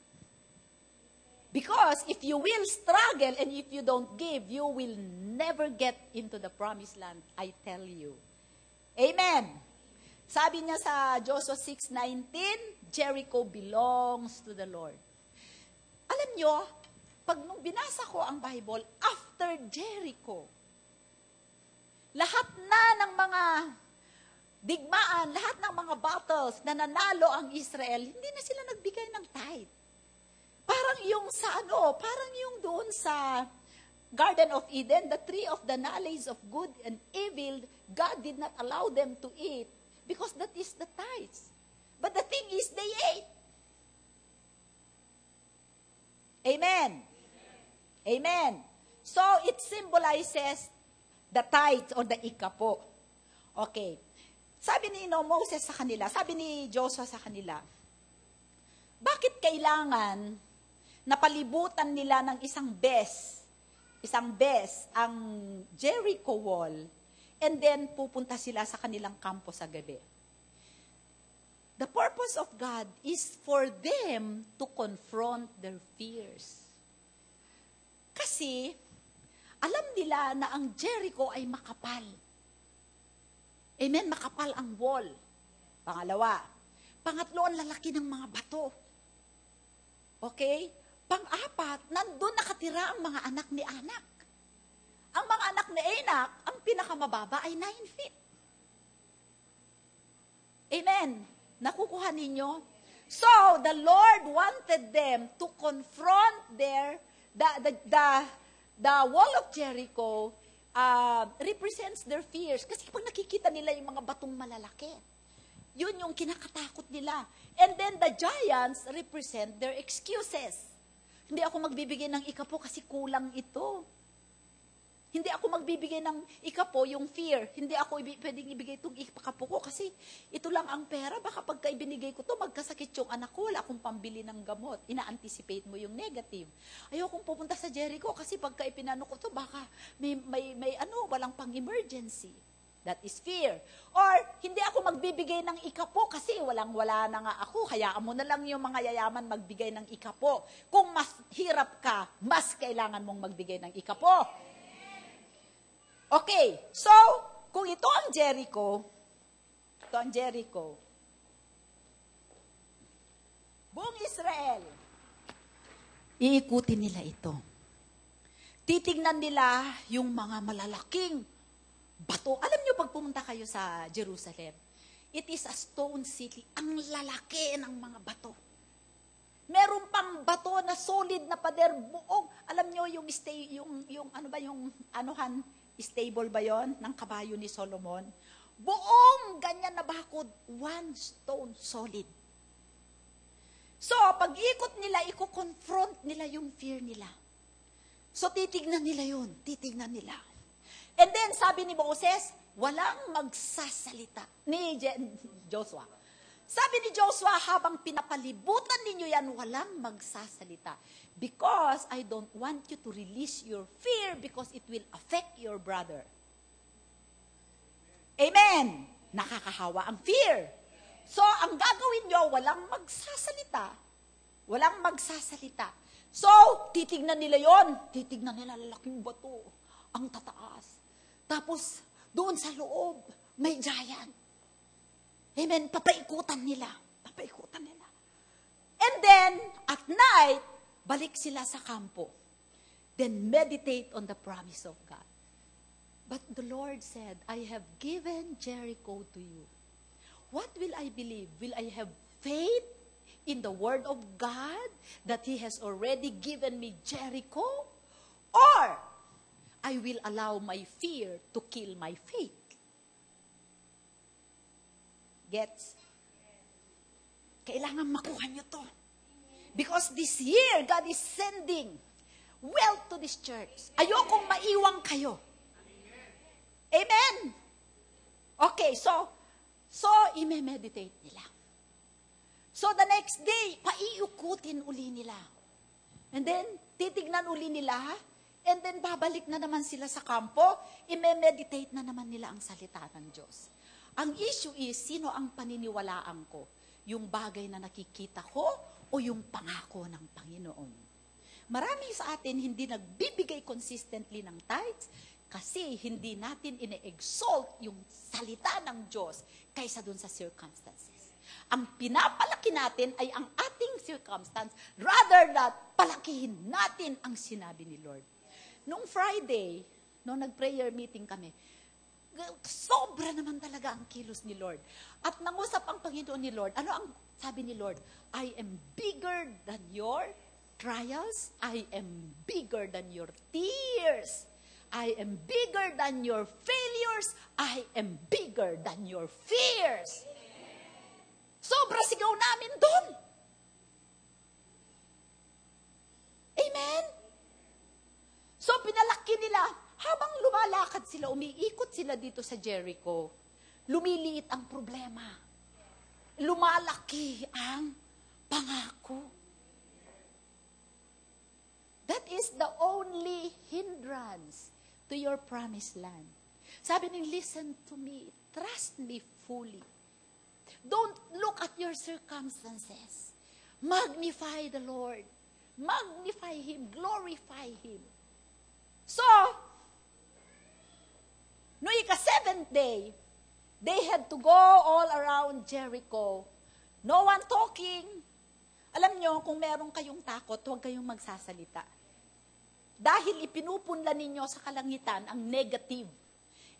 Because if you will struggle and if you don't give, you will never get into the promised land, I tell you. Amen. Sabi niya sa Joshua 6:19, Jericho belongs to the Lord. Alam nyo, pag nung binasa ko ang Bible, after Jericho, lahat na ng mga digmaan, lahat ng mga battles na nanalo ang Israel, hindi na sila nagbigay ng tithe. Parang yung sa parang yung doon sa Garden of Eden, the tree of the knowledge of good and evil, God did not allow them to eat because that is the tithes. But the thing is, they ate. Amen. Amen. So, it symbolizes the tithe or the ikapo. Okay. Sabi ni Moses sa kanila, sabi ni Joshua sa kanila, bakit kailangan napalibutan nila ng isang bes ang Jericho wall, and then pupunta sila sa kanilang kampo sa gabi? The purpose of God is for them to confront their fears. Kasi, alam nila na ang Jericho ay makapal. Amen? Makapal ang wall. Pangalawa. Pangatlo, ang lalaki ng mga bato. Okay? Pang-apat, nandun nakatira ang mga anak ni Anak. Ang mga anak ni Anak, ang pinakamababa ay 9 feet. Amen? Nakukuha ninyo? So, the Lord wanted them to confront the wall of Jericho represents their fears. Kasi pag nakikita nila yung mga batong malalaki, yun yung kinakatakot nila. And then the giants represent their excuses. Hindi ako magbibigay ng ikapo kasi kulang ito. Hindi ako magbibigay ng ikapo, yung fear. Hindi ako pwedeng ibigay itong ikapo ko kasi ito lang ang pera. Baka pagka ibinigay ko to, magkasakit yung anak ko, wala akong pambili ng gamot. Ina-anticipate mo yung negative. Ayokong pupunta sa Jericho kasi pagka ipinano ko to, baka walang pang-emergency. That is fear. Or, hindi ako magbibigay ng ikapo kasi wala na nga ako. Hayaan mo na lang yung mga yayaman magbigay ng ikapo. Kung mas hirap ka, mas kailangan mong magbigay ng ikapo. Okay, so, kung ito ang Jericho, buong Israel, iikutin nila ito. Titignan nila yung mga malalaking bato. Alam niyo, pag pumunta kayo sa Jerusalem, it is a stone city. Ang lalaki ng mga bato. Meron pang bato na solid na pader, buong. Alam niyo, stable ba yon ng kabayo ni Solomon? Buong ganyan na bakod, one stone solid. So, pag-ikot nila, i-confront nila yung fear nila. So, titignan nila yun. Titignan nila. And then, sabi ni Moses, walang magsasalita. Ni Joshua. Sabi ni Joshua, habang pinapalibutan ninyo yan, walang magsasalita. Because I don't want you to release your fear because it will affect your brother. Amen. Nakakahawa ang fear. So, ang gagawin nyo, walang magsasalita. Walang magsasalita. So, titignan nila yon. Titignan nila lalaking bato. Ang tataas. Tapos, doon sa loob, may giant. Amen. Papaikutan nila. Papaikutan nila. And then, at night, balik sila sa kampo. Then meditate on the promise of God. But the Lord said, I have given Jericho to you. What will I believe? Will I have faith in the word of God that He has already given me Jericho? Or I will allow my fear to kill my faith? Gets? Kailangan makuha nyo to. Because this year, God is sending wealth to this church. Ayokong maiwang kayo. Amen? Okay, so i-meditate nila. So the next day, paiukutin uli nila. And then, titignan uli nila, and then babalik na naman sila sa kampo, i-meditate na naman nila ang salita ng Diyos. Ang issue is, sino ang paniniwalaan ko? Yung bagay na nakikita ko o yung pangako ng Panginoon? Marami sa atin hindi nagbibigay consistently ng tithes kasi hindi natin ine-exalt yung salita ng Diyos kaysa dun sa circumstances. Ang pinapalaki natin ay ang ating circumstance rather than palakihin natin ang sinabi ni Lord. Nung Friday, nung nag-prayer meeting kami, sobra naman talaga ang kilos ni Lord. At nangusap ang Panginoon ni Lord. Ano ang sabi ni Lord? I am bigger than your trials. I am bigger than your tears. I am bigger than your failures. I am bigger than your fears. Sobra sigaw namin doon. Amen? So pinalaki nila, habang lumalakad sila, umiikot sila dito sa Jericho, lumiliit ang problema. Lumalaki ang pangako. That is the only hindrance to your promised land. Sabi niya, listen to me. Trust me fully. Don't look at your circumstances. Magnify the Lord. Magnify Him. Glorify Him. So, no ika-7th day, they had to go all around Jericho. No one talking. Alam nyo, kung meron kayong takot, huwag kayong magsasalita. Dahil ipinupunla ninyo sa kalangitan ang negative.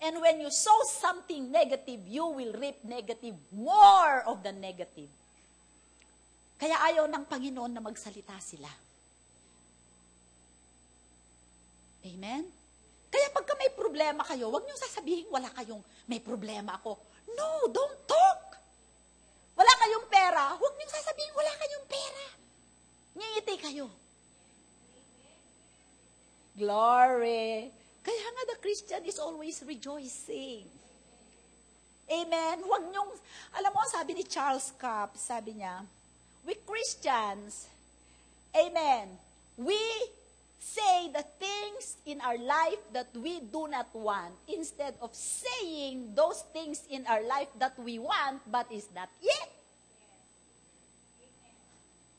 And when you sow something negative, you will reap negative, more of the negative. Kaya ayaw ng Panginoon na magsalita sila. Amen? Kaya pagka may problema kayo, huwag niyong sasabihin, wala kayong may problema ako. No, don't talk. Wala kayong pera, huwag niyong sasabihin, wala kayong pera. Ngingiti kayo. Glory. Kaya nga the Christian is always rejoicing. Amen? Huwag niyong, alam mo, sabi ni Charles Capp, sabi niya, we Christians, amen, we say the things in our life that we do not want instead of saying those things in our life that we want but is not yet.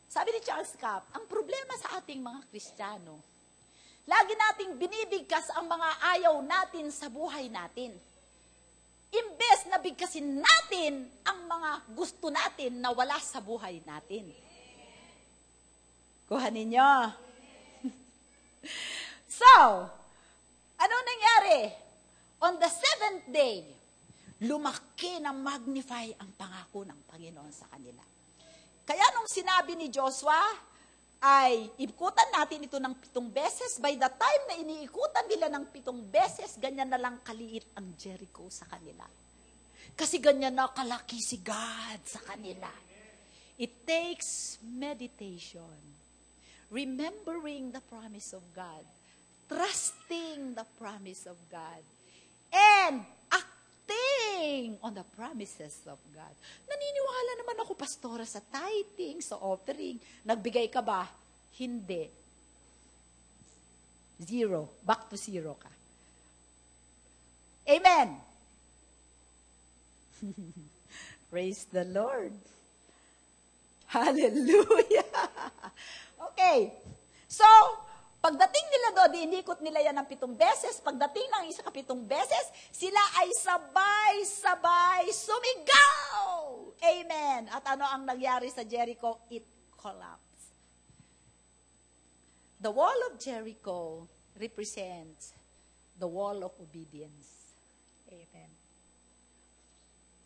Sabi ni Charles Capp, ang problema sa ating mga Kristiyano, lagi nating binibigkas ang mga ayaw natin sa buhay natin. Imbes na bigkasin natin ang mga gusto natin na wala sa buhay natin. Kuhanin nyo. So, ano nangyari? On the 7th day, lumaki na magnify ang pangako ng Panginoon sa kanila. Kaya nung sinabi ni Joshua, ay ikutan natin ito ng 7 beses. By the time na iniikutan nila ng 7 beses, ganyan na lang kaliit ang Jericho sa kanila. Kasi ganyan na kalaki si God sa kanila. It takes meditation, remembering the promise of God, trusting the promise of God, and acting on the promises of God. Naniniwala naman ako, pastora, sa tithing, sa offering. Nagbigay ka ba? Hindi. 0. Back to 0 ka. Amen. Praise the Lord. Hallelujah. Okay. So, pagdating nila doon, inikot nila yan ng 7 beses. Pagdating ng 7 beses, sila ay sabay-sabay sumigaw. Amen. At ano ang nangyari sa Jericho? It collapsed. The wall of Jericho represents the wall of obedience. Amen.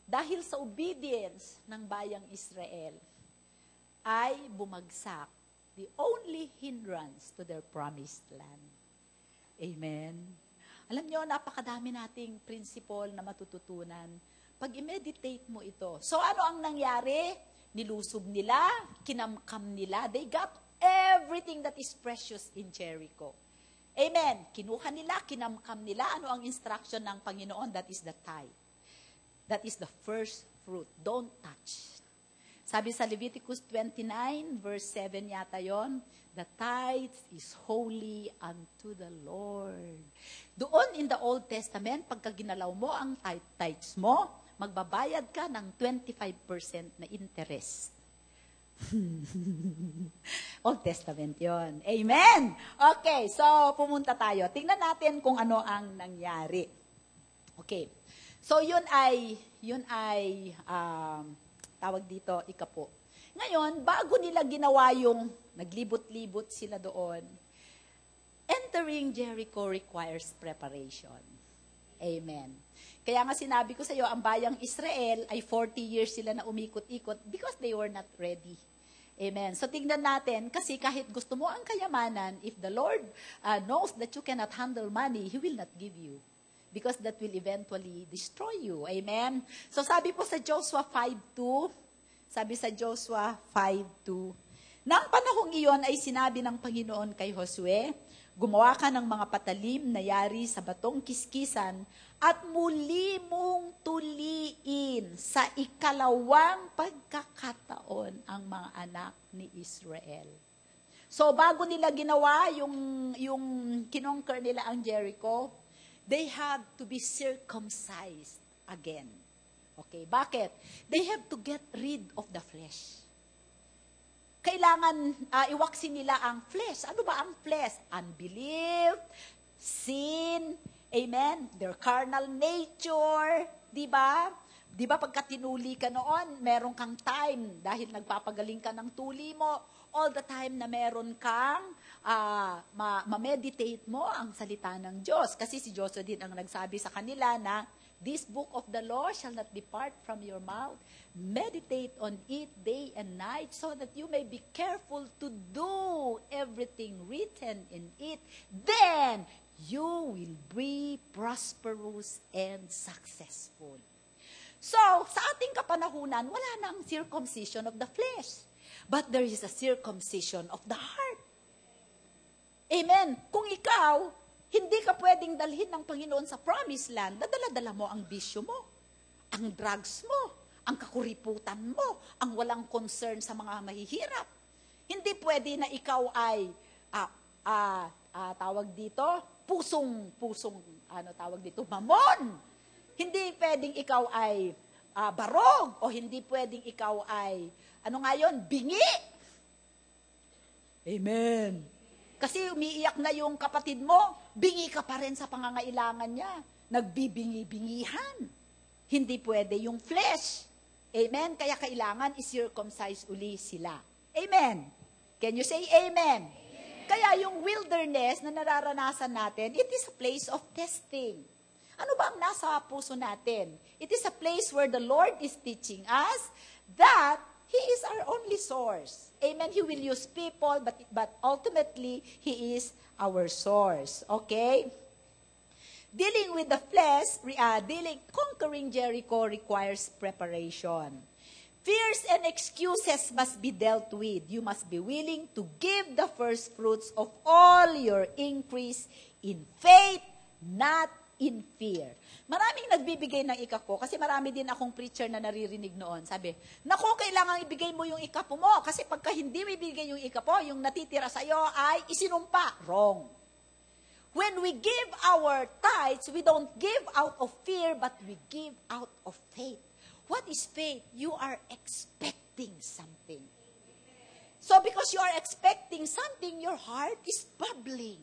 Dahil sa obedience ng bayang Israel, ay bumagsak the only hindrance to their promised land. Amen. Alam nyo, napakadami nating principle na matututunan pag i-meditate mo ito. So ano ang nangyari? Nilusob nila, kinamkam nila, they got everything that is precious in Jericho. Amen. Kinuha nila, kinamkam nila. Ano ang instruction ng Panginoon? That is the tithe. That is the first fruit. Don't touch. Sabi sa Leviticus 29, verse 7 yata yon, the tithe is holy unto the Lord. Doon in the Old Testament, pagka ginalaw mo ang tithes mo, magbabayad ka ng 25% na interest. Old Testament yon. Amen! Okay, so pumunta tayo. Tingnan natin kung ano ang nangyari. Okay. So yun ay tawag dito, ikapo. Ngayon, bago nila ginawa yung naglibot-libot sila doon, entering Jericho requires preparation. Amen. Kaya nga sinabi ko sa iyo, ang bayang Israel ay 40 years sila na umikot-ikot because they were not ready. Amen. So tingnan natin, kasi kahit gusto mo ang kayamanan, if the Lord knows that you cannot handle money, He will not give you. Because that will eventually destroy you. Amen. So sabi po sa Joshua 5:2, nang panahong iyon ay sinabi ng Panginoon kay Josue, gumawa ka ng mga patalim na yari sa batong kiskisan at muli mong tuliin sa ikalawang pagkakataon ang mga anak ni Israel. So bago nila ginawa yung kinonquer nila ang Jericho, they have to be circumcised again. Okay, bakit? They have to get rid of the flesh. Kailangan iwaksin nila ang flesh. Ano ba ang flesh? Unbelief, sin, amen? Their carnal nature, di ba? Di ba pagka tinuli ka noon, meron kang time dahil nagpapagaling ka ng tuli mo, all the time na meron kang ma-meditate mo ang salita ng Diyos. Kasi si Joshua din ang nagsabi sa kanila na, this book of the law shall not depart from your mouth. Meditate on it day and night so that you may be careful to do everything written in it. Then you will be prosperous and successful. So, sa ating kapanahunan, wala nang circumcision of the flesh. But there is a circumcision of the heart. Amen. Kung ikaw, hindi ka pwedeng dalhin ng Panginoon sa promised land, dadala-dala mo ang bisyo mo, ang drugs mo, ang kakuriputan mo, ang walang concern sa mga mahihirap. Hindi pwede na ikaw ay, tawag dito, mamon. Hindi pwedeng ikaw ay barog, o hindi pwedeng ikaw ay, bingi. Amen. Kasi umiiyak na yung kapatid mo, bingi ka pa rin sa pangangailangan niya. Nagbibingi-bingihan. Hindi pwede yung flesh. Amen? Kaya kailangan i-circumcise uli sila. Amen? Can you say amen? Kaya yung wilderness na nararanasan natin, it is a place of testing. Ano ba ang nasa puso natin? It is a place where the Lord is teaching us that He is our only source. Amen. He will use people, but ultimately, He is our source. Okay? Dealing with the flesh, conquering Jericho requires preparation. Fears and excuses must be dealt with. You must be willing to give the first fruits of all your increase in faith, not in fear. Maraming nagbibigay ng ikapo, kasi marami din akong preacher na naririnig noon. Sabi, naku, kailangan ibigay mo yung ikapo mo, kasi pagka hindi mo ibigay yung ikapo, yung natitira sa'yo ay isinumpa. Wrong. When we give our tithes, we don't give out of fear, but we give out of faith. What is faith? You are expecting something. So because you are expecting something, your heart is bubbling.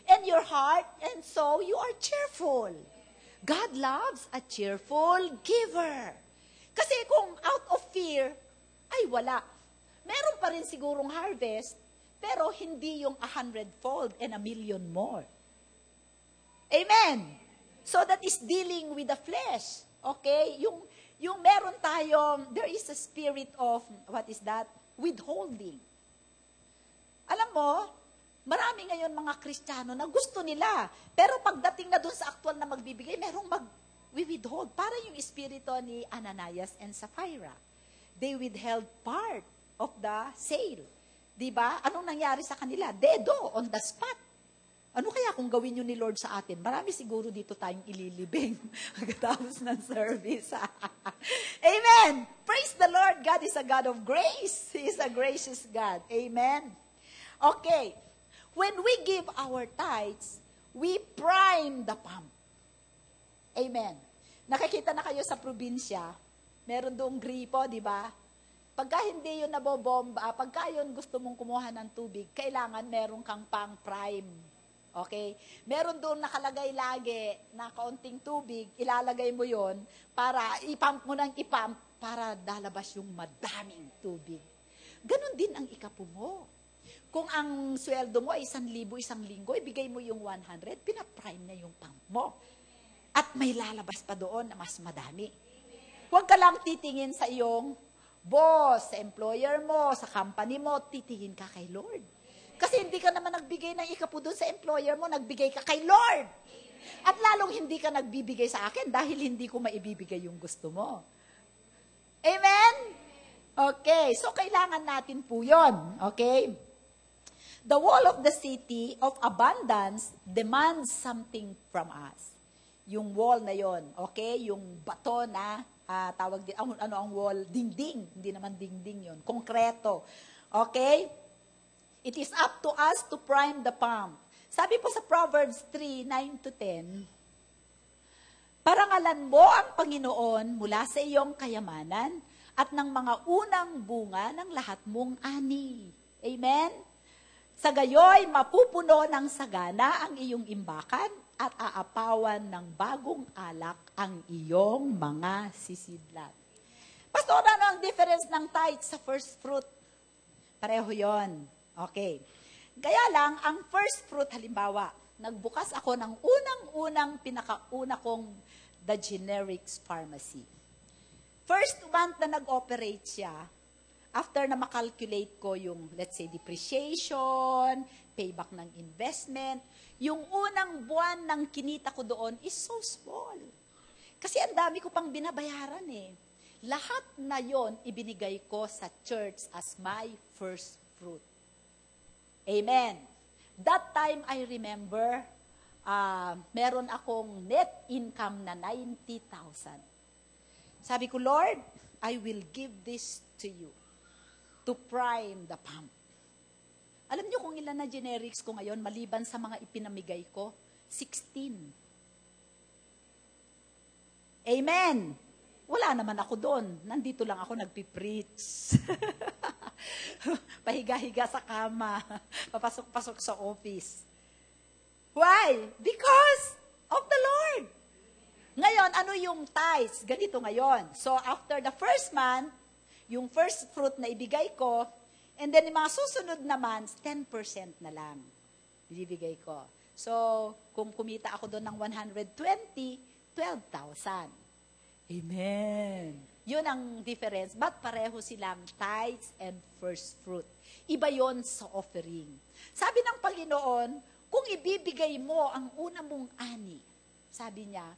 And your heart, and so you are cheerful. God loves a cheerful giver. Kasi kung out of fear, ay wala. Meron pa rin sigurong harvest, pero hindi yung 100-fold and 1,000,000 more. Amen. So that is dealing with the flesh. Okay? Yung meron tayong, there is a spirit of, what is that? Withholding. Alam mo, marami ngayon mga Kristiyano na gusto nila. Pero pagdating na dun sa actual na magbibigay, merong mag-withhold. Para yung espiritu ni Ananias and Sapphira. They withheld part of the sale. Diba? Anong nangyari sa kanila? Dedo, on the spot. Ano kaya kung gawin yun ni Lord sa atin? Marami siguro dito tayong ililibing pagkatapos ng service. Amen! Praise the Lord! God is a God of grace. He is a gracious God. Amen? Okay. When we give our tithes, we prime the pump. Amen. Nakikita na kayo sa probinsya, meron doong gripo, di ba? Pagka hindi yun nabobomba, pagka yun gusto mong kumuha ng tubig, kailangan meron kang pang-prime. Okay? Meron doon nakalagay lagi na kaunting tubig, ilalagay mo yon para ipump mo ng ipump para dalabas yung madaming tubig. Ganon din ang ikapo mo. Kung ang sweldo mo ay 1,000 isang linggo, ibigay mo yung 100, pinaprime na yung pump mo. At may lalabas pa doon na mas madami. Huwag ka lang titingin sa iyong boss, sa employer mo, sa company mo, titingin ka kay Lord. Kasi hindi ka naman nagbigay ng ikapo doon sa employer mo, nagbigay ka kay Lord. At lalong hindi ka nagbibigay sa akin dahil hindi ko maibibigay yung gusto mo. Amen? Okay, so kailangan natin po yun. Okay? The wall of the city of abundance demands something from us. Yung wall na yon, okay? Yung bato na, tawag din, ano ang wall? Dingding. Hindi naman dingding yon, konkreto. Okay? It is up to us to prime the pump. Sabi po sa Proverbs 3:9-10, parangalan mo ang Panginoon mula sa iyong kayamanan at ng mga unang bunga ng lahat mong ani. Amen? Sa gayoy, mapupuno ng sagana ang iyong imbakan at aapawan ng bagong alak ang iyong mga sisidlat. Pastor, ano ang difference ng tithe sa first fruit? Pareho yon. Okay. Kaya lang, ang first fruit, halimbawa, nagbukas ako ng unang-unang pinakauna kong The Generics Pharmacy. First month na nag-operate siya, after na makalculate ko yung, let's say, depreciation, payback ng investment, yung unang buwan ng kinita ko doon is so small. Kasi ang dami ko pang binabayaran eh. Lahat na yon ibinigay ko sa church as my first fruit. Amen. That time, I remember, meron akong net income na 90,000. Sabi ko, Lord, I will give this to you to prime the pump. Alam niyo kung ilan na generics ko ngayon, maliban sa mga ipinamigay ko? 16. Amen. Wala naman ako doon. Nandito lang ako nagpipreach. Pahiga-higa sa kama. Papasok-pasok sa office. Why? Because of the Lord. Ngayon, ano yung tithes? Ganito ngayon. So, after the first month, yung first fruit na ibigay ko, and then yung mga susunod na months, 10% na lang ibibigay ko. So, kung kumita ako doon ng 120, 12,000. Amen. Yun ang difference. But pareho silang tithes and first fruit. Iba yon sa offering. Sabi ng Panginoon, kung ibibigay mo ang una mong ani, sabi niya,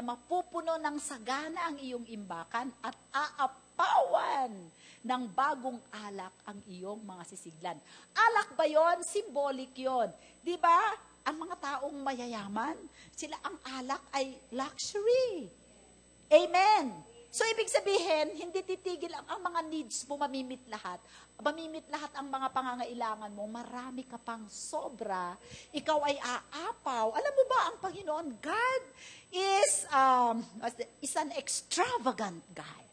mapupuno ng sagana ang iyong imbakan at aapawan ng bagong alak ang iyong mga sisiglan. Alak ba yon? Symbolic yon. Di ba? Ang mga taong mayayaman, sila ang alak ay luxury. Amen. So, ibig sabihin, hindi titigil ang mga needs mo, mamimit lahat. Mamimit lahat ang mga pangangailangan mo. Marami ka pang sobra. Ikaw ay aapaw. Alam mo ba, ang Panginoon, God is an extravagant God.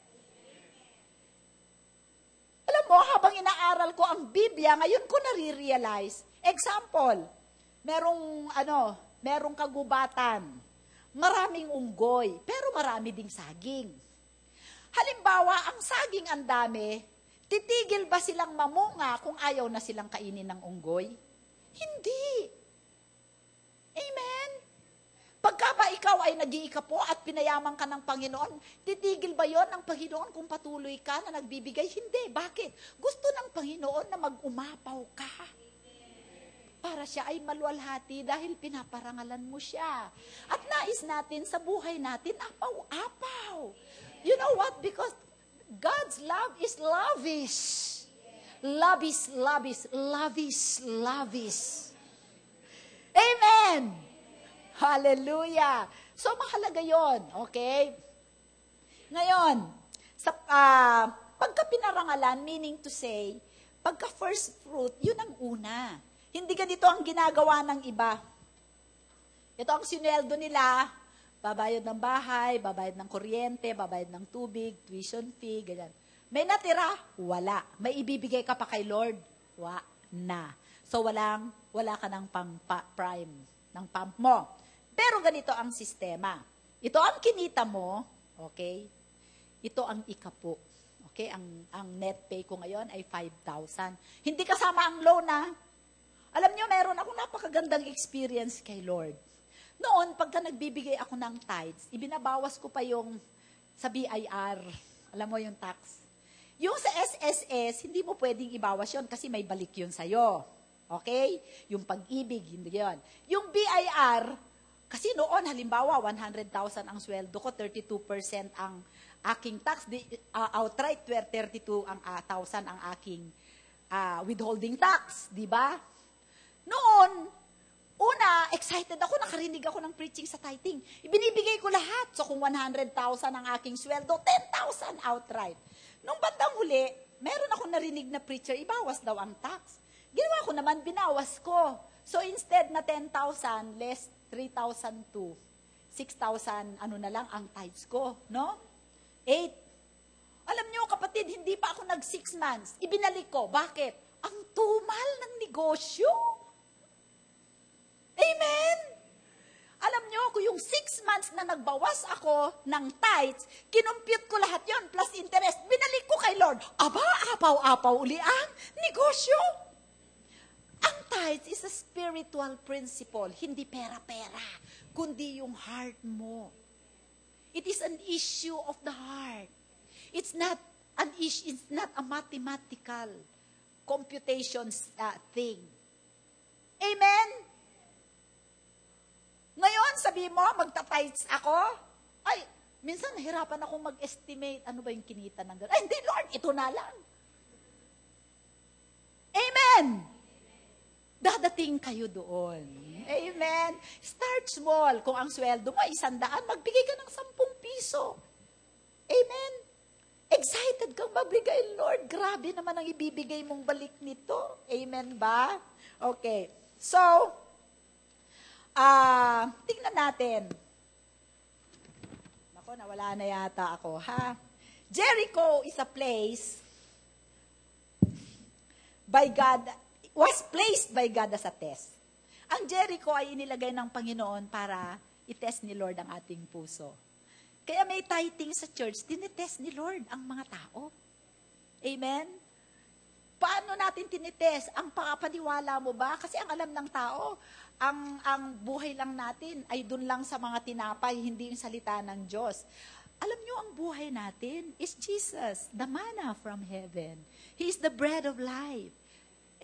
Alam mo, habang inaaral ko ang Biblia, ngayon ko nare-realize. Example, merong kagubatan. Maraming unggoy, pero marami ding saging. Halimbawa, ang saging ang dami, titigil ba silang mamunga kung ayaw na silang kainin ng unggoy? Hindi. Amen? Pagka ba ikaw ay nag-iikapo at pinayaman ka ng Panginoon, titigil ba yon ng Panginoon kung patuloy ka na nagbibigay? Hindi. Bakit? Gusto ng Panginoon na mag-umapaw ka. Para siya ay maluwalhati dahil pinaparangalan mo siya. At nais natin sa buhay natin, apaw-apaw. You know what? Because God's love is lavish. Lavish, lavish, lavish, lavish. Amen! Hallelujah! So, mahalaga yon, okay? Ngayon, pagka pinarangalan, meaning to say, pagka first fruit, yun ang una. Hindi ganito ang ginagawa ng iba. Ito ang sinweldo nila, babayad ng bahay, babayad ng kuryente, babayad ng tubig, tuition fee, ganyan. May natira? Wala. May ibibigay ka pa kay Lord? Na. So, wala ka ng prime, ng pump mo. Pero ganito ang sistema. Ito ang kinita mo, okay? Ito ang ikapo. Okay? Ang net pay ko ngayon ay 5,000. Hindi kasama ang loan, na. Alam niyo, meron akong napakagandang experience kay Lord. Noon, pagka nagbibigay ako ng tithes, ibinabawas ko pa yung sa BIR. Alam mo yung tax. Yung sa SSS, hindi mo pwedeng ibawas yun kasi may balik yun sa'yo. Okay? Yung pag-ibig, hindi yun. Yung BIR, kasi noon, halimbawa, 100,000 ang sweldo ko, 32% ang aking tax, outright 32,000 ang aking withholding tax, di ba? Noon, una, excited ako, nakarinig ako ng preaching sa tithing. Ibinibigay ko lahat. So kung 100,000 ang aking sweldo, 10,000 outright. Nung bandang huli, meron ako narinig na preacher, ibawas daw ang tax. Ginawa ko naman, binawas ko. So instead na 10,000, less 3,002, 6,000, na lang ang tithes ko, no? 8. Alam niyo, kapatid, hindi pa ako nag 6 months. Ibinalik ko. Bakit? Ang tumal ng negosyo. Amen? Alam niyo, kung yung 6 months na nagbawas ako ng tithes, kinumpute ko lahat yon plus interest, binalik ko kay Lord. Aba, apaw-apaw uli ang negosyo. Ang tithes is a spiritual principle, hindi pera-pera, kundi yung heart mo. It is an issue of the heart. It's not an issue, it's not a mathematical computations thing. Amen? Ngayon, sabi mo, magta-tithes ako? Ay, minsan nahirapan akong mag-estimate. Ano ba yung kinita ng gano'n? Ay, hindi, Lord, ito na lang. Amen! Dadating kayo doon. Amen? Start small. Kung ang sweldo mo ay 100, magbigay ka ng 10 piso. Amen? Excited kang magbigay, Lord. Grabe naman ang ibibigay mong balik nito. Amen ba? Okay. So, tingnan natin. Nako, nawala na yata ako, ha? Jericho is a place by God, was placed by God as a test. Ang Jericho ay inilagay ng Panginoon para itest ni Lord ang ating puso. Kaya may tithing sa church, tinitest ni Lord ang mga tao. Amen? Paano natin tinitest? Ang pangapaniwala mo ba? Kasi ang alam ng tao, ang buhay lang natin ay dun lang sa mga tinapay, hindi yung salita ng Diyos. Alam nyo, ang buhay natin is Jesus, the manna from heaven. He is the bread of life.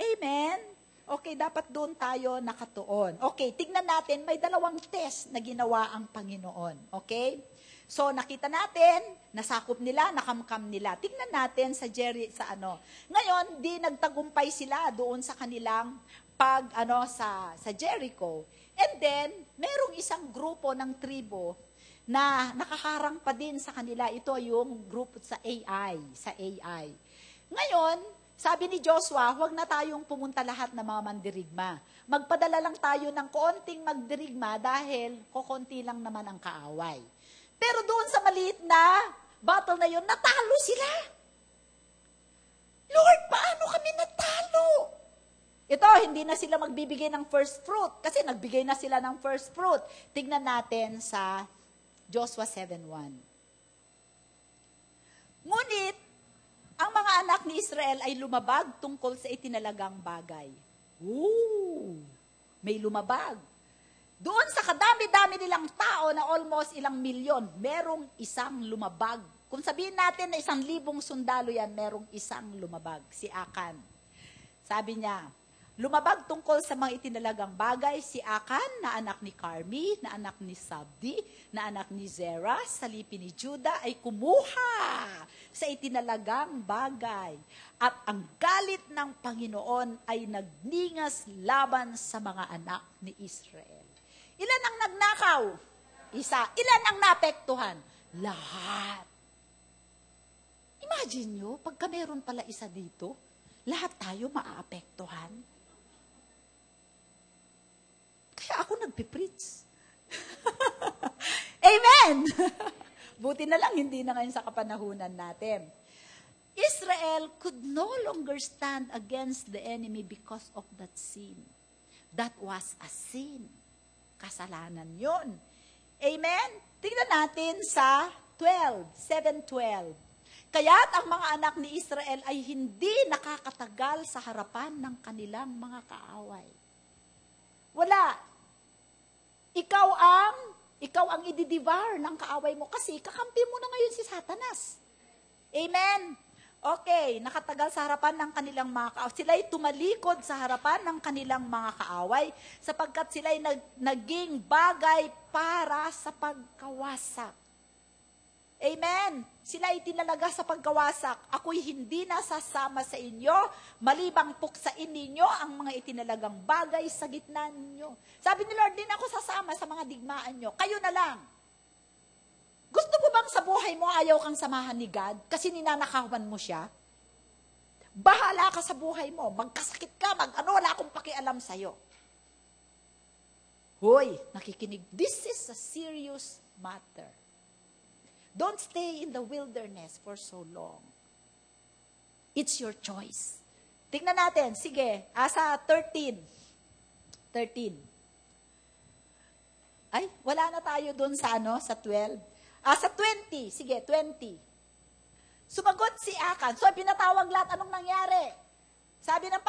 Amen? Okay, dapat doon tayo nakatuon. Okay, tignan natin, may 2 test na ginawa ang Panginoon. Okay? So, nakita natin, nasakop nila, nakamkam nila. Tignan natin sa Ngayon, di nagtagumpay sila doon sa kanilang sa Jericho. And then, merong isang grupo ng tribo na nakaharang pa din sa kanila. Ito yung grupo sa AI. Ngayon, sabi ni Joshua, huwag na tayong pumunta lahat ng mga mandirigma. Magpadala lang tayo ng konting magdirigma dahil kokonti lang naman ang kaaway. Pero doon sa maliit na battle na yun, natalo sila. Lord, paano kami natalo? Ito, hindi na sila magbibigay ng first fruit kasi nagbigay na sila ng first fruit. Tignan natin sa Joshua 7:1. Ngunit, ang mga anak ni Israel ay lumabag tungkol sa itinalagang bagay. May lumabag. Doon sa kadami-dami nilang tao na almost 1 milyon, merong isang lumabag. Kung sabihin natin na 1,000 sundalo yan, merong isang lumabag, si Akan. Sabi niya, lumabag tungkol sa mga itinalagang bagay, si Akan na anak ni Carmi, na anak ni Sabdi, na anak ni Zerah, sa lipi ni Judah, ay kumuha sa itinalagang bagay. At ang galit ng Panginoon ay nagningas laban sa mga anak ni Israel. Ilan ang nagnakaw? Isa. Ilan ang naapektuhan? Lahat. Imagine nyo, pagka meron pala isa dito, lahat tayo maaapektuhan. Kaya ako nagpipreach. Amen! Buti na lang, hindi na ngayon sa kapanahunan natin. Israel could no longer stand against the enemy because of that sin. That was a sin. Kasalanan yun. Amen? Tingnan natin sa 7:12. Kaya't ang mga anak ni Israel ay hindi nakakatagal sa harapan ng kanilang mga kaaway. Wala. Ikaw ang ididevour ng kaaway mo kasi kakampi mo na ngayon si Satanas. Amen? Okay, nakatagal sa harapan ng kanilang mga kaaway. Sila'y tumalikod sa harapan ng kanilang mga kaaway sapagkat sila'y naging bagay para sa pagkawasak. Amen. Sila itinalaga sa pagkawasak. Ako'y hindi nasasama sa inyo, malibang puksain ninyo ang mga itinalagang bagay sa gitna ninyo. Sabi ni Lord, din ako sasama sa mga digmaan nyo. Kayo na lang. Gusto mo bang sa buhay mo ayaw kang samahan ni God kasi ninanakawan mo siya? Bahala ka sa buhay mo. Magkasakit ka, wala akong pakialam sa'yo. Hoy, nakikinig. This is a serious matter. Don't stay in the wilderness for so long. It's your choice. Tingnan natin. Sige, sa 13. Ay, wala na tayo dun sa 12. Sa 20. Sige, 20. Sumagot si Akan. So, pinatawag lahat. Anong nangyari? Sabi ng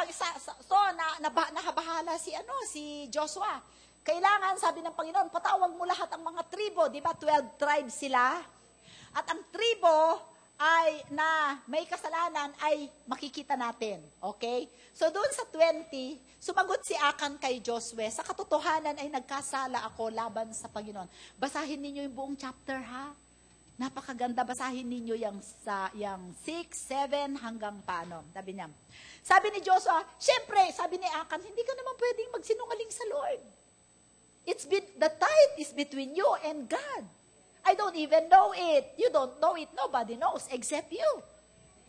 nabahala si Joshua. Kailangan, sabi ng Panginoon, patawag mo lahat ang mga tribo. Di ba? 12 tribes sila. At ang tribo ay na may kasalanan ay makikita natin. Okay? So doon sa 20, sumagot si Akan kay Josue, sa katotohanan ay nagkasala ako laban sa Panginoon. Basahin ninyo yung buong chapter, ha? Napakaganda, basahin ninyo yung 6, 7 hanggang paano. Sabi niya. Sabi ni Joshua, syempre, sabi ni Akan, hindi ka naman pwedeng magsinungaling sa Lord. The tithe is between you and God. I don't even know it. You don't know it. Nobody knows except you.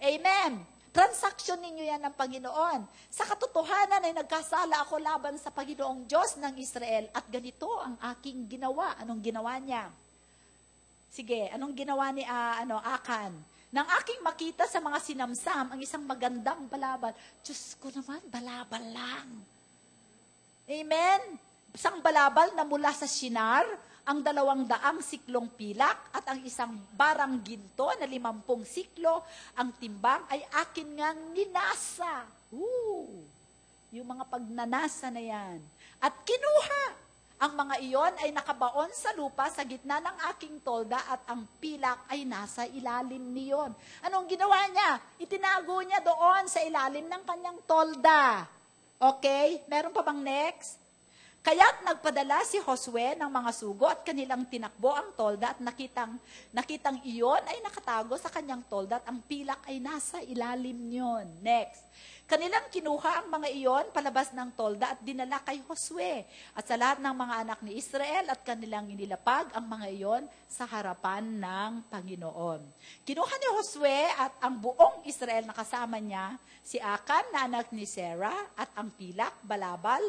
Amen. Transaction ninyo yan ng Panginoon. Sa katotohanan ay nagkasala ako laban sa Panginoong Diyos ng Israel at ganito ang aking ginawa. Anong ginawa niya? Sige, anong ginawa ni Akan? Nang aking makita sa mga sinamsam ang isang magandang balabal, Diyos ko naman, balabal lang. Amen? Isang balabal na mula sa Shinar, ang 200 siklong pilak at ang isang barang ginto na 50 siklo, ang timbang ay akin ngang ninasa. Yung mga pagnanasa na yan. At kinuha. Ang mga iyon ay nakabaon sa lupa sa gitna ng aking tolda at ang pilak ay nasa ilalim niyon. Anong ginawa niya? Itinago niya doon sa ilalim ng kanyang tolda. Okay? Meron pa bang next? Kaya't nagpadala si Josue ng mga sugo at kanilang tinakbo ang tolda at nakitang iyon ay nakatago sa kanyang tolda at ang pilak ay nasa ilalim niyon. Next. Kanilang kinuha ang mga iyon palabas ng tolda at dinala kay Josue at sa lahat ng mga anak ni Israel at kanilang inilapag ang mga iyon sa harapan ng Panginoon. Kinuha ni Josue at ang buong Israel na kasama niya, si Akan na anak ni Sarah at ang pilak, balabal,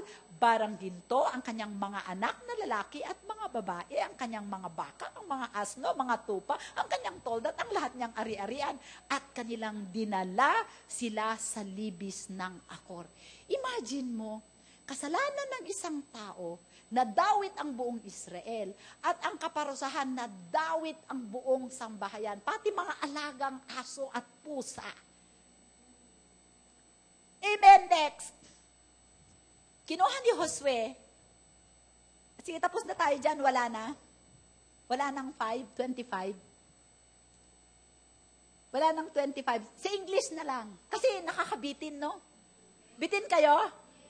barang ginto, ang kanyang mga anak na lalaki at mga babae, ang kanyang mga baka, ang mga asno, mga tupa, ang kanyang tolda at ang lahat niyang ari-arian at kanilang dinala sila sa libis ng Akor. Imagine mo, kasalanan ng isang tao na dawit ang buong Israel at ang kaparusahan na dawit ang buong sambahayan, pati mga alagang aso at pusa. Amen, next. Kinuha ni Josue, sige, tapos na tayo dyan, wala na. Wala nang 5:25. Wala nang 25. Sa English na lang. Kasi nakakabitin, no? Bitin kayo?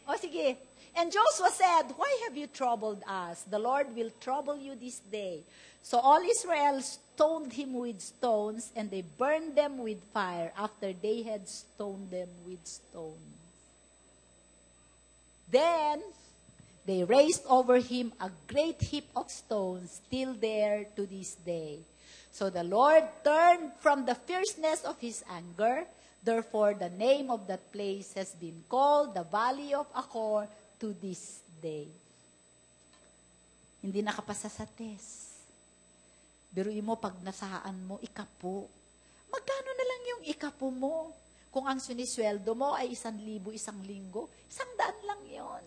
O sige. And Joshua said, why have you troubled us? The Lord will trouble you this day. So all Israel stoned him with stones, and they burned them with fire after they had stoned them with stones. Then they raised over him a great heap of stones, still there to this day. So the Lord turned from the fierceness of his anger. Therefore, the name of that place has been called the Valley of Achor to this day. Hindi nakapasa sa test. Biruin mo, pag nasaan mo, ikapo. Magkano na lang yung ikapo mo? Kung ang sinisweldo mo ay 1,000 isang linggo, 100 lang yon.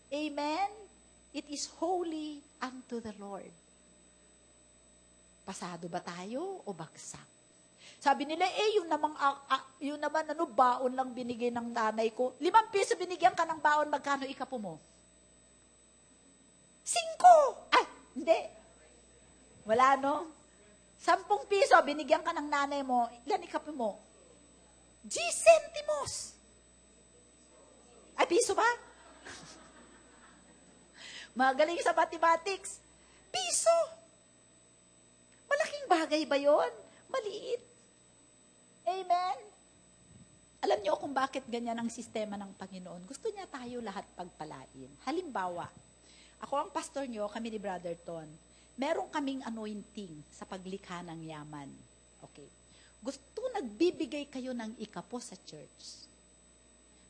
Amen? It is holy unto the Lord. Pasado ba tayo o bagsak? Sabi nila, yun naman, baon lang binigay ng nanay ko. 5 piso binigyan ka ng baon, magkano ikapo mo? 5! Ay, hindi. Wala, no? 10 piso, binigyan ka ng nanay mo, ilan ikapo mo? 10 centimos. Ay, piso ba? Magaling sa mathematics. Piso. Malaking bagay ba yon? Maliit. Amen? Alam niyo kung bakit ganyan ang sistema ng Panginoon? Gusto niya tayo lahat pagpalain. Halimbawa, ako ang pastor niyo, kami ni Brother Ton. Meron kaming anointing sa paglikha ng yaman. Okay. Gusto nagbibigay kayo ng ikapo sa church.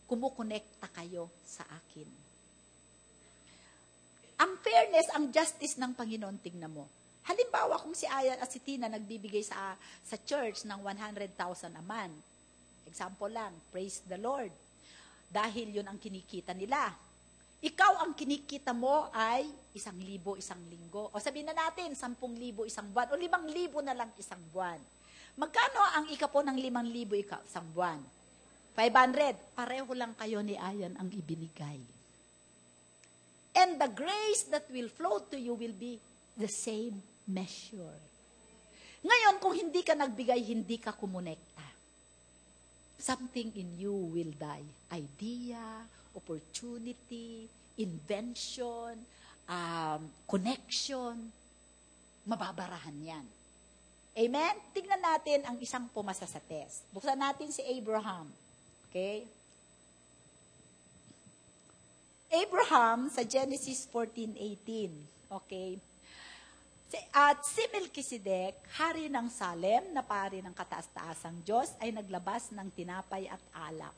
Kumukonekta kayo sa akin. Ang fairness, ang justice ng Panginoon, tingnan mo. Halimbawa, kung si Aya at si Tina nagbibigay sa church ng 100,000 a month. Example lang, praise the Lord. Dahil yun ang kinikita nila. Ikaw ang kinikita mo ay 1,000 isang linggo. O sabihin na natin, 10,000 isang buwan. O 5,000 na lang isang buwan. Magkano ang ikapo ng 5,000 isang buwan? 500. Pareho lang kayo ni Ayan ang ibinigay. And the grace that will flow to you will be the same measure. Ngayon, kung hindi ka nagbigay, hindi ka kumonekta. Something in you will die. Idea, opportunity, invention, connection, mababarahan yan. Amen? Tignan natin ang isang pumasa sa test. Buksan natin si Abraham. Okay? Abraham sa Genesis 14:18. Okay? At si Melchizedek, hari ng Salem, na pari ng kataas-taasang Diyos, ay naglabas ng tinapay at alak.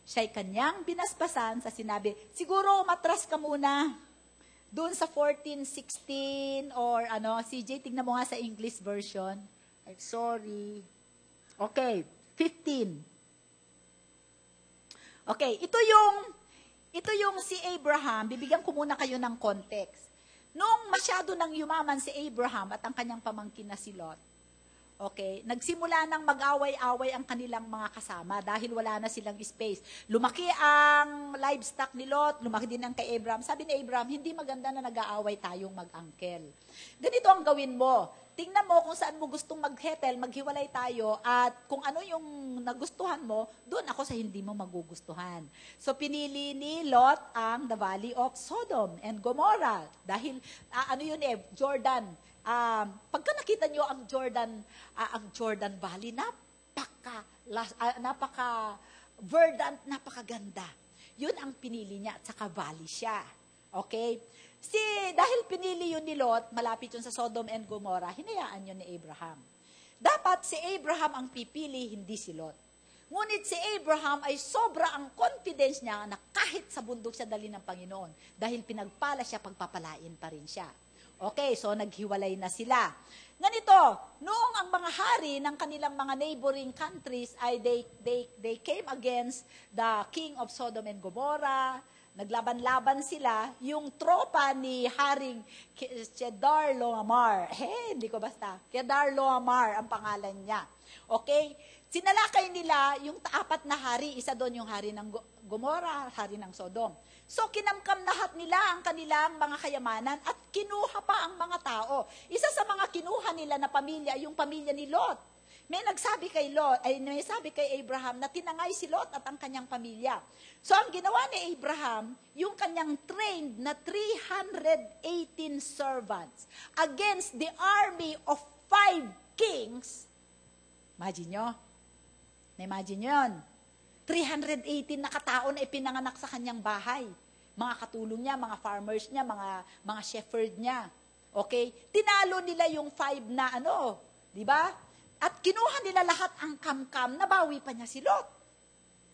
Siya'y kanyang binasbasan sa sinabi, siguro matras ka muna. Doon sa 14:16 or CJ, tignan mo nga sa English version. Ay, sorry. Okay, 15. Okay, ito yung si Abraham, bibigyan ko muna kayo ng context. Noong masyado nang yumaman si Abraham at ang kanyang pamangkin na si Lot, okay, nagsimula nang mag-away-away ang kanilang mga kasama dahil wala na silang space. Lumaki ang livestock ni Lot, lumaki din ang kay Abraham. Sabi ni Abraham, hindi maganda na nag-aaway tayong mag-angkel. Ganito ang gawin mo. Tingnan mo kung saan mo gustong maghetel, maghiwalay tayo, at kung ano yung nagustuhan mo, doon ako sa hindi mo magugustuhan. So, pinili ni Lot ang the valley of Sodom and Gomorrah. Dahil, Jordan. Pagka nakita nyo ang Jordan Valley, napaka-verdant, napakaganda. Yun ang pinili niya, at saka valley siya. Okay? Dahil pinili yun ni Lot, malapit yun sa Sodom and Gomorrah, hinayaan yun ni Abraham. Dapat si Abraham ang pipili, hindi si Lot. Ngunit si Abraham ay sobra ang confidence niya na kahit sa bundok siya dali ng Panginoon, dahil pinagpala siya, pagpapalain pa rin siya. Okay, so naghiwalay na sila. Ganito, noong ang mga hari ng kanilang mga neighboring countries ay they came against the king of Sodom and Gomorrah. Naglaban-laban sila, yung tropa ni Haring Chedorlaomer. Hindi ko basta. Chedorlaomer ang pangalan niya. Okay? Sinalakay nila yung 4 na hari. Isa doon yung hari ng Gomorrah, hari ng Sodom. So, kinamkam lahat nila ang kanilang mga kayamanan at kinuha pa ang mga tao. Isa sa mga kinuha nila na pamilya, yung pamilya ni Lot. May sabi kay Abraham na tinangay si Lot at ang kanyang pamilya. So, ang ginawa ni Abraham, yung kanyang trained na 318 servants against the army of 5 kings. Imagine nyo? Na-imagine nyo yun? 318 na katao na ipinanganak sa kanyang bahay. Mga katulong niya, mga farmers niya, mga shepherd niya. Okay? Tinalo nila yung 5 na di ba? At kinuha nila lahat ang kamkam, nabawi pa niya si Lot.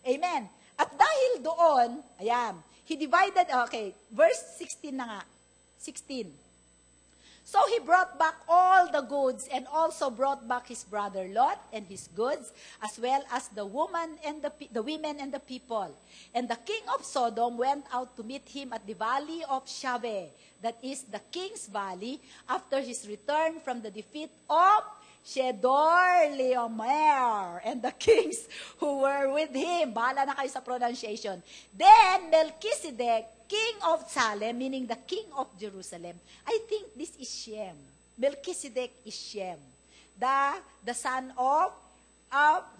Amen. At dahil doon, ayan, he divided, okay, verse 16 na nga. 16. So he brought back all the goods and also brought back his brother Lot and his goods, as well as the women and the women and the people. And the king of Sodom went out to meet him at the valley of Shaveh, that is the king's valley, after his return from the defeat of Chedorlaomer and the kings who were with him. Bahala na kayo sa pronunciation. Then Melchizedek, king of Salem, meaning the king of Jerusalem. I think this is Shem. Melchizedek is Shem, the son of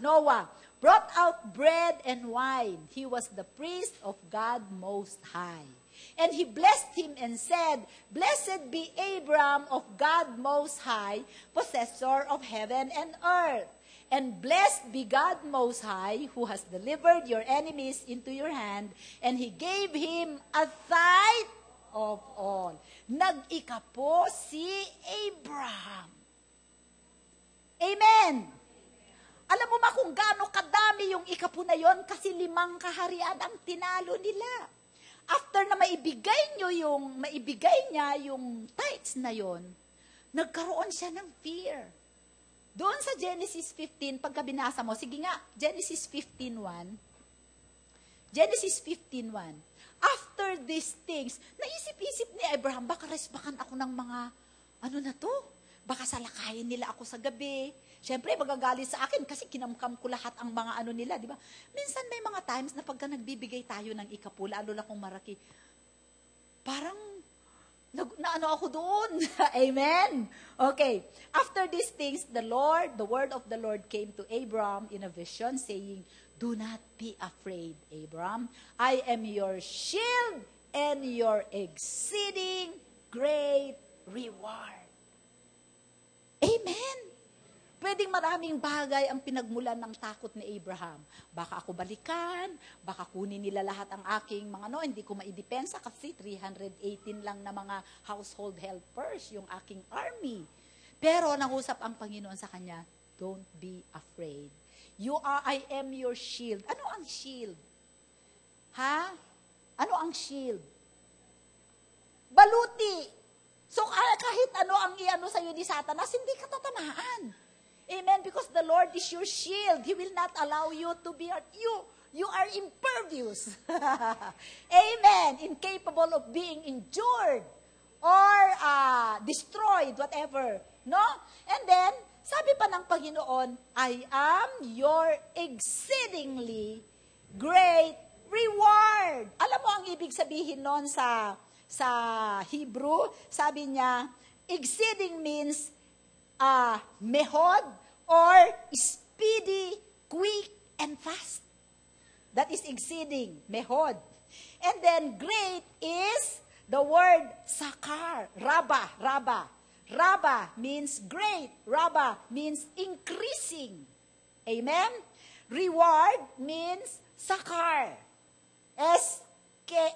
Noah, brought out bread and wine. He was the priest of God Most High. And he blessed him and said, Blessed be Abram of God Most High, possessor of heaven and earth. And blessed be God Most High, who has delivered your enemies into your hand. And he gave him a tithe of all. Nag-ika po si Abraham. Amen. Alam mo ba kung gaano kadami yung ikapo na yon? Kasi 5 kaharian ang tinalo nila. After na maibigay niya yung tithes na yon, nagkaroon siya ng fear. Doon sa Genesis 15, pagka binasa mo, sige nga, Genesis 15:1. Genesis 15:1. After these things, naisip-isip ni Abraham, baka resbakan ako ng mga, ano na to? Baka salakayin nila ako sa gabi. Siyempre, magagalit sa akin kasi kinamkam ko lahat ang mga ano nila, di ba? Minsan may mga times na pagka nagbibigay tayo ng ikapo, lalo na kung maraki, parang, naano ako doon. Amen? Okay. After these things, the word of the Lord came to Abram in a vision, saying, Do not be afraid, Abram. I am your shield and your exceeding great reward. Amen. Pwedeng maraming bagay ang pinagmulan ng takot ni Abraham. Baka ako balikan, baka kunin nila lahat ang aking mga hindi ko maidepensa kasi 318 lang na mga household helpers yung aking army. Pero nangusap ang Panginoon sa kanya, don't be afraid. I am your shield. Ano ang shield? Ha? Ano ang shield? Baluti. So kahit ano ang iano sa'yo ni Satanas, hindi ka tatamaan. Amen? Because the Lord is your shield. He will not allow you to be you are impervious. Amen. Incapable of being injured or destroyed, whatever. No? And then, sabi pa ng Panginoon, I am your exceedingly great reward. Alam mo ang ibig sabihin nun sa Hebrew, sabi niya, exceeding means mehod or speedy, quick, and fast. That is exceeding, mehod. And then great is the word sakar, raba. Raba means great. Raba means increasing. Amen? Reward means sakar.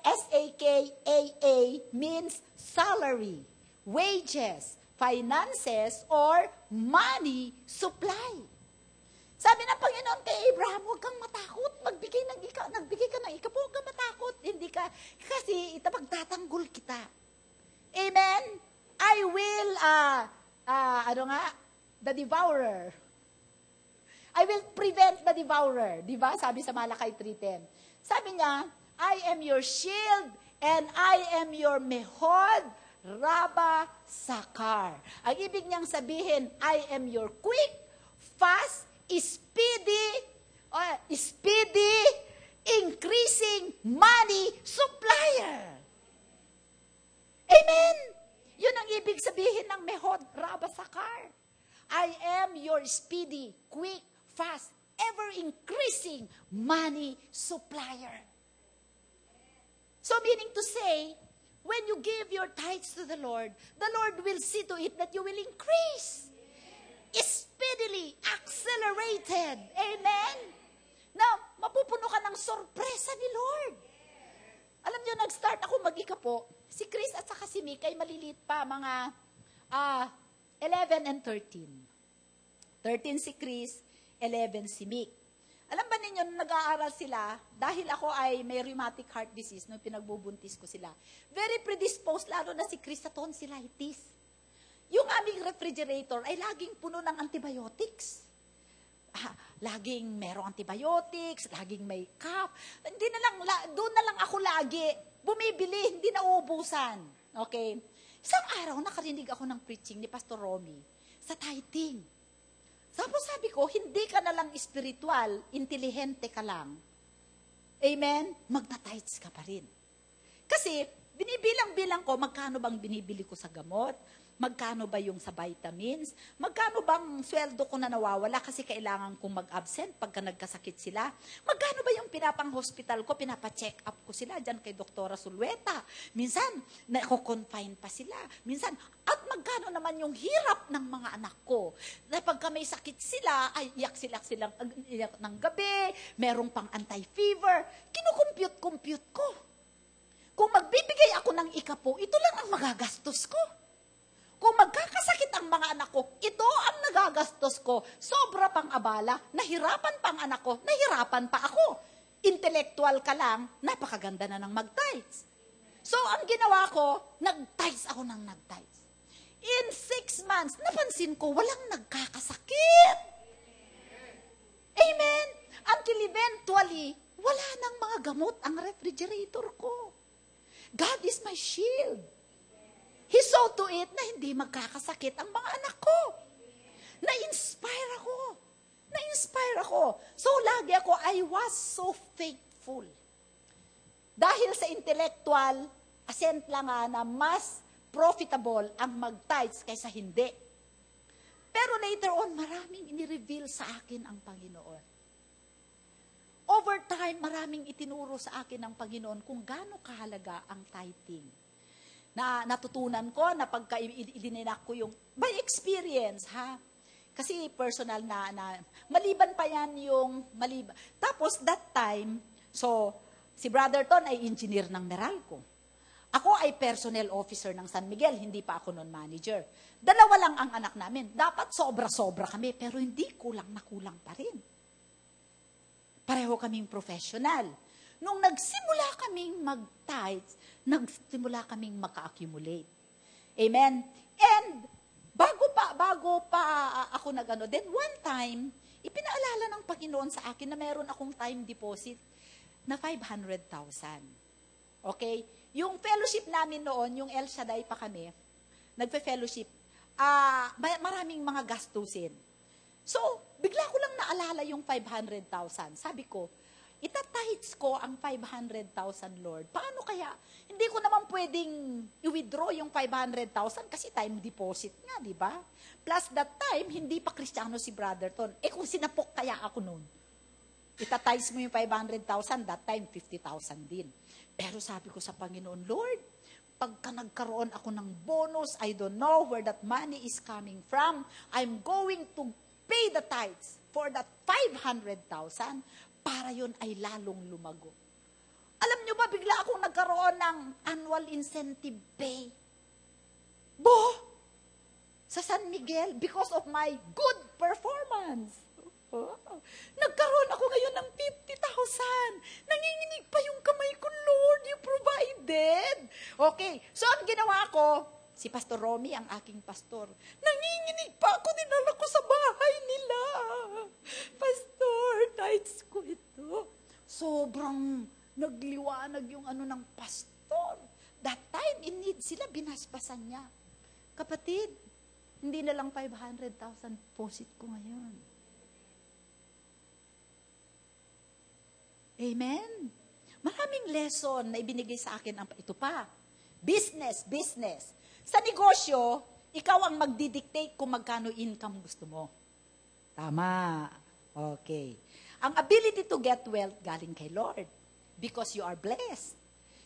S-A-K-A-A means salary, wages, finances, or money supply. Sabi ng Panginoon kay Abraham, huwag kang matakot. Nagbigay ka ng ikapo, huwag kang matakot. Hindi ka, kasi itapagtatanggol kita. Amen? I will, the devourer. I will prevent the devourer. Diba? Sabi sa Malakay 3:10. Sabi niya, I am your shield and I am your mehod, raba, sakar. Ang ibig niyang sabihin, I am your quick, fast, speedy, increasing money supplier. Amen? Yun ang ibig sabihin ng mehod, raba, sakar. I am your speedy, quick, fast, ever-increasing money supplier. So meaning to say, when you give your tithes to the Lord will see to it that you will increase. Speedily, accelerated. Amen? Now, mapupuno ka ng sorpresa ni Lord. Alam niyo, nag-start ako mag-ikapo. Si Chris at saka si Mick ay maliliit pa, mga 11 and 13. 13 si Chris, 11 si Mick. Alam ba ninyo, nag-aaral sila, dahil ako ay may rheumatic heart disease, nung pinagbubuntis ko sila, very predisposed, lalo na si Chris sa tonsillitis. yung aming refrigerator ay laging puno ng antibiotics. Laging merong antibiotics, laging may cup. Doon na lang ako lagi bumibili, hindi nauubusan. Okay? Isang araw, nakarinig ako ng preaching ni Pastor Romy sa tithing. Sabi ko, hindi ka na lang spiritual, intelihente ka lang. Amen? Magta-tithes ka pa rin. Kasi, binibilang-bilang ko, magkano bang binibili ko sa gamot? Magkano ba yung sa vitamins? Magkano bang sweldo ko na nawawala kasi kailangan kong mag-absent pagka nagkasakit sila? Magkano ba yung pinapang-hospital ko, pinapa-check up ko sila dyan kay Doktora Sulweta? Minsan, nako-confine pa sila. Minsan, at magkano naman yung hirap ng mga anak ko? Na pagka may sakit sila, ay iyak silang iyak ng gabi, merong pang anti-fever. Kinukompute ko. Kung magbibigay ako ng ikapo, ito lang ang magagastos ko. Kung magkakasakit ang mga anak ko, ito ang nagagastos ko. Sobra pang abala, nahirapan pang anak ko, nahirapan pa ako. Intellectual ka lang, napakaganda na ng mag-tithes. So, ang ginawa ko, nag-tithes ako ng nag-tithes. In 6 months, napansin ko, walang nagkakasakit. Amen? Until eventually, wala nang mga gamot ang refrigerator ko. God is my shield. He saw to it na hindi magkakasakit ang mga anak ko. Na-inspire ako. So, lagi ako, I was so faithful. Dahil sa intellectual, assent lang na mas profitable ang mag-tithes kaysa hindi. Pero later on, maraming inireveal sa akin ang Panginoon. Over time, maraming itinuro sa akin ng Panginoon kung gaano kahalaga ang tithing. Na natutunan ko na pagka idininak ko yung, by experience, Kasi personal na maliban pa yan Tapos that time, so, si Brother Ton ay engineer ng Meralco. Ako ay personnel officer ng San Miguel, hindi pa ako noon manager. 2 lang ang anak namin. Dapat sobra-sobra kami, pero hindi kulang na kulang pa rin. Pareho kaming professional. Nung nagsimula kaming mag-tithes, nagsimula kaming maka-accumulate. Amen? And bago pa ako then one time, ipinaalala ng Panginoon sa akin na meron akong time deposit na 500,000. Okay? Yung fellowship namin noon, yung El Shaddai pa kami, nagfe-fellowship, maraming mga gastusin. So, bigla ko lang naalala yung 500,000. Sabi ko, itatahits ko ang 500,000, Lord. Paano kaya? Hindi ko naman pwedeng i-withdraw yung 500,000 kasi time deposit nga, di ba? Plus that time, hindi pa Kristiyano si Brother Ton. Kung sinapok kaya ako noon, itatahits mo yung 500,000, that time 50,000 din. Pero sabi ko sa Panginoon, Lord, pagka nagkaroon ako ng bonus, I don't know where that money is coming from, I'm going to pay the tithes for that 500,000 para yun ay lalong lumago. Alam nyo ba, bigla akong nagkaroon ng annual incentive pay. Sa San Miguel, because of my good performance. Nagkaroon ako ngayon ng 50,000. Nanginginig pa yung kamay ko, Lord, you provided. Okay, so ang ginawa ko, si Pastor Romy, ang aking pastor, nanginginig pa ako, dinala ko sa bahay nila. Pastor, tithes ko ito. Sobrang nagliwanag yung ng pastor. That time, in need sila, binasbasan niya. Kapatid, hindi na lang 500,000 deposit ko ngayon. Amen? Maraming lesson na ibinigay sa akin. Ito pa, business. Sa negosyo, ikaw ang magdidictate kung magkano income gusto mo. Tama. Okay. Ang ability to get wealth galing kay Lord. Because you are blessed.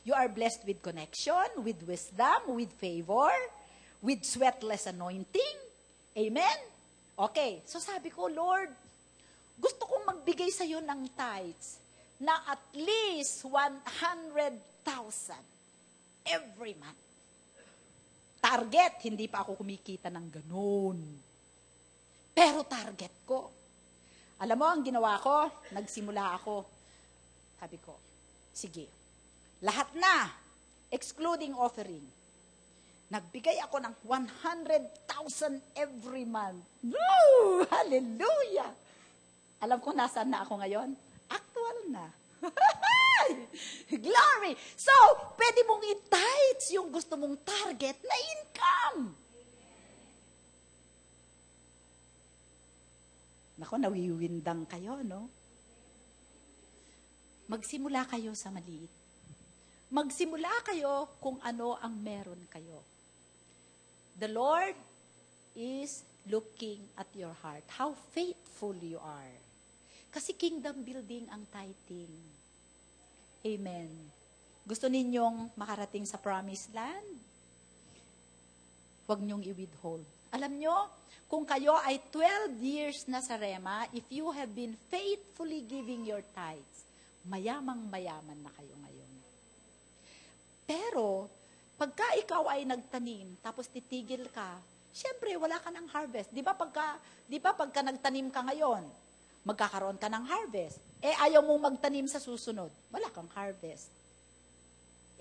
You are blessed with connection, with wisdom, with favor, with sweatless anointing. Amen? Okay. So sabi ko, Lord, gusto kong magbigay sa iyo ng tithes na at least 100,000 every month. Target, hindi pa ako kumikita ng ganun. Pero target ko. Alam mo, ang ginawa ko, nagsimula ako. Sabi ko, sige, lahat na, excluding offering. Nagbigay ako ng 100,000 every month. Woo! Hallelujah! Alam ko nasaan na ako ngayon? Actual na. Glory! So, pwede mong i-tithes yung gusto mong target na income. Nako, nawiwindang kayo, no? Magsimula kayo sa maliit. Magsimula kayo kung ano ang meron kayo. The Lord is looking at your heart. How faithful you are. Kasi kingdom building ang tithing. Amen. Gusto ninyong makarating sa promised land? Huwag niyong i-withhold. Alam nyo, kung kayo ay 12 years na sa Rema, if you have been faithfully giving your tithes, mayamang-mayaman na kayo ngayon. Pero, pagka ikaw ay nagtanim, tapos titigil ka, syempre, wala ka ng harvest. Di ba pagka nagtanim ka ngayon, magkakaroon ka ng harvest. Ayaw mong magtanim sa susunod, wala kang harvest.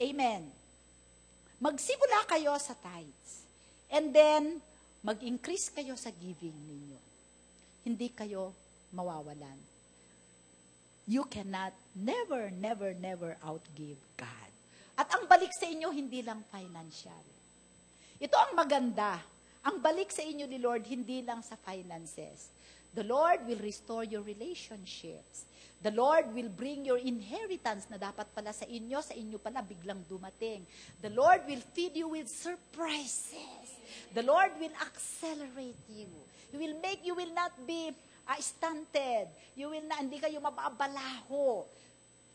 Amen. Magsimula kayo sa tithes. And then, mag-increase kayo sa giving ninyo. Hindi kayo mawawalan. You cannot never outgive God. At ang balik sa inyo, hindi lang financial. Ito ang maganda. Ang balik sa inyo ni Lord, hindi lang sa finances. The Lord will restore your relationships. The Lord will bring your inheritance na dapat pala sa inyo pala biglang dumating. The Lord will feed you with surprises. The Lord will accelerate you. He will make you will not be stunted. Hindi kayo mababalaho.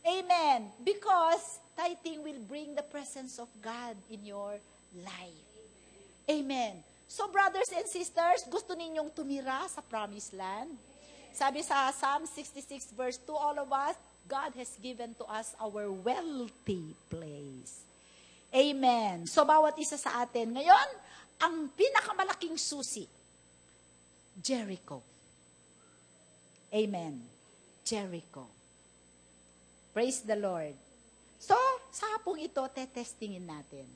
Amen. Because tithing will bring the presence of God in your life. Amen. So brothers and sisters, gusto ninyong tumira sa promised land? Sabi sa Psalm 66 verse 2, all of us, God has given to us our wealthy place. Amen. So bawat isa sa atin. Ngayon, ang pinakamalaking susi, Jericho. Amen. Jericho. Praise the Lord. So, sa hapong ito, tetestingin natin.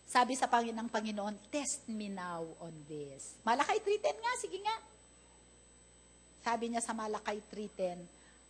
Sabi sa Panginoon, test me now on this. Malakay 3:10 nga, sige nga. Sabi niya sa Malakay 3:10,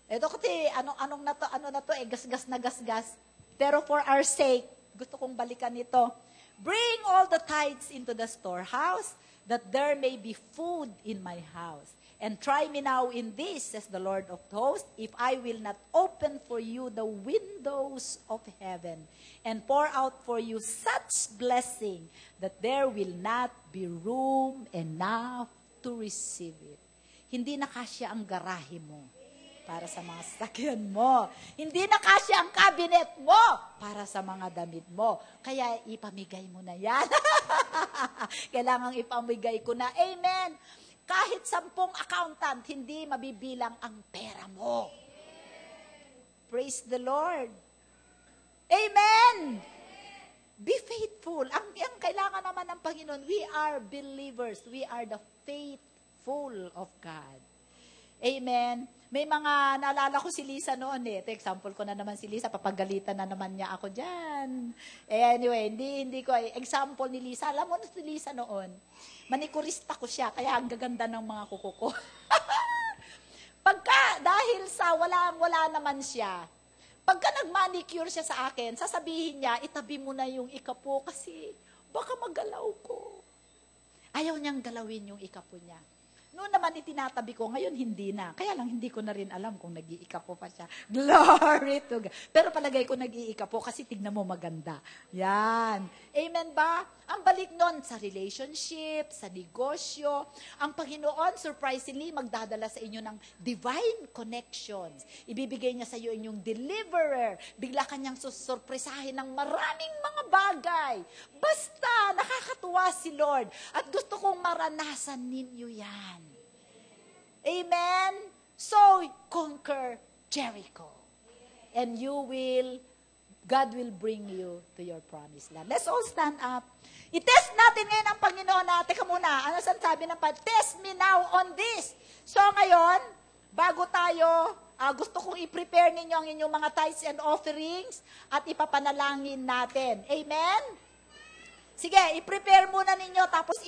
eto kasi, ano na to, gasgas na gasgas. Pero for our sake, gusto kong balikan ito. Bring all the tithes into the storehouse, that there may be food in my house. And try me now in this, says the Lord of hosts, if I will not open for you the windows of heaven, and pour out for you such blessing, that there will not be room enough to receive it. Hindi na kasya ang garahe mo para sa mga sasakyan mo. Hindi na kasya ang cabinet mo para sa mga damit mo. Kaya ipamigay mo na yan. Kailangang ipamigay ko na. Amen. Kahit 10 accountant, hindi mabibilang ang pera mo. Praise the Lord. Amen. Be faithful. Ang kailangan naman ng Panginoon, we are believers. We are the faithful of God. Amen. May mga, naalala ko si Lisa noon Ito, example ko na naman si Lisa, papagalitan na naman niya ako dyan. Anyway, hindi ko, example ni Lisa. Alam mo na si Lisa noon, manikurista ko siya, kaya ang gaganda ng mga kuko ko. Dahil sa wala naman siya, pagka nag-manicure siya sa akin, sasabihin niya, itabi mo na yung ikapo kasi baka magalaw ko. Ayaw niyang galawin yung ikapo niya. Noon naman itinatabi ko, ngayon hindi na. Kaya lang hindi ko na rin alam kung nag-iikapo pa siya. Glory to God. Pero palagay ko nag-iikapo kasi tignan mo maganda. Yan. Amen ba? Ang balik nun sa relationship, sa negosyo, ang Panginoon surprisingly magdadala sa inyo ng divine connections. Ibibigay niya sa iyo inyong deliverer. Bigla kanyang susurpresahin ng maraming mga bagay. Basta nakakatuwa si Lord. At gusto kong maranasan ninyo yan. Amen? So, conquer Jericho. And God will bring you to your promised land. Let's all stand up. I-test natin ngayon ang Panginoon na, teka muna, ano sabi ng test me now on this. So ngayon, bago tayo, gusto kong i-prepare ninyo ang inyong mga tithes and offerings at ipapanalangin natin. Amen? Sige, i-prepare muna ninyo tapos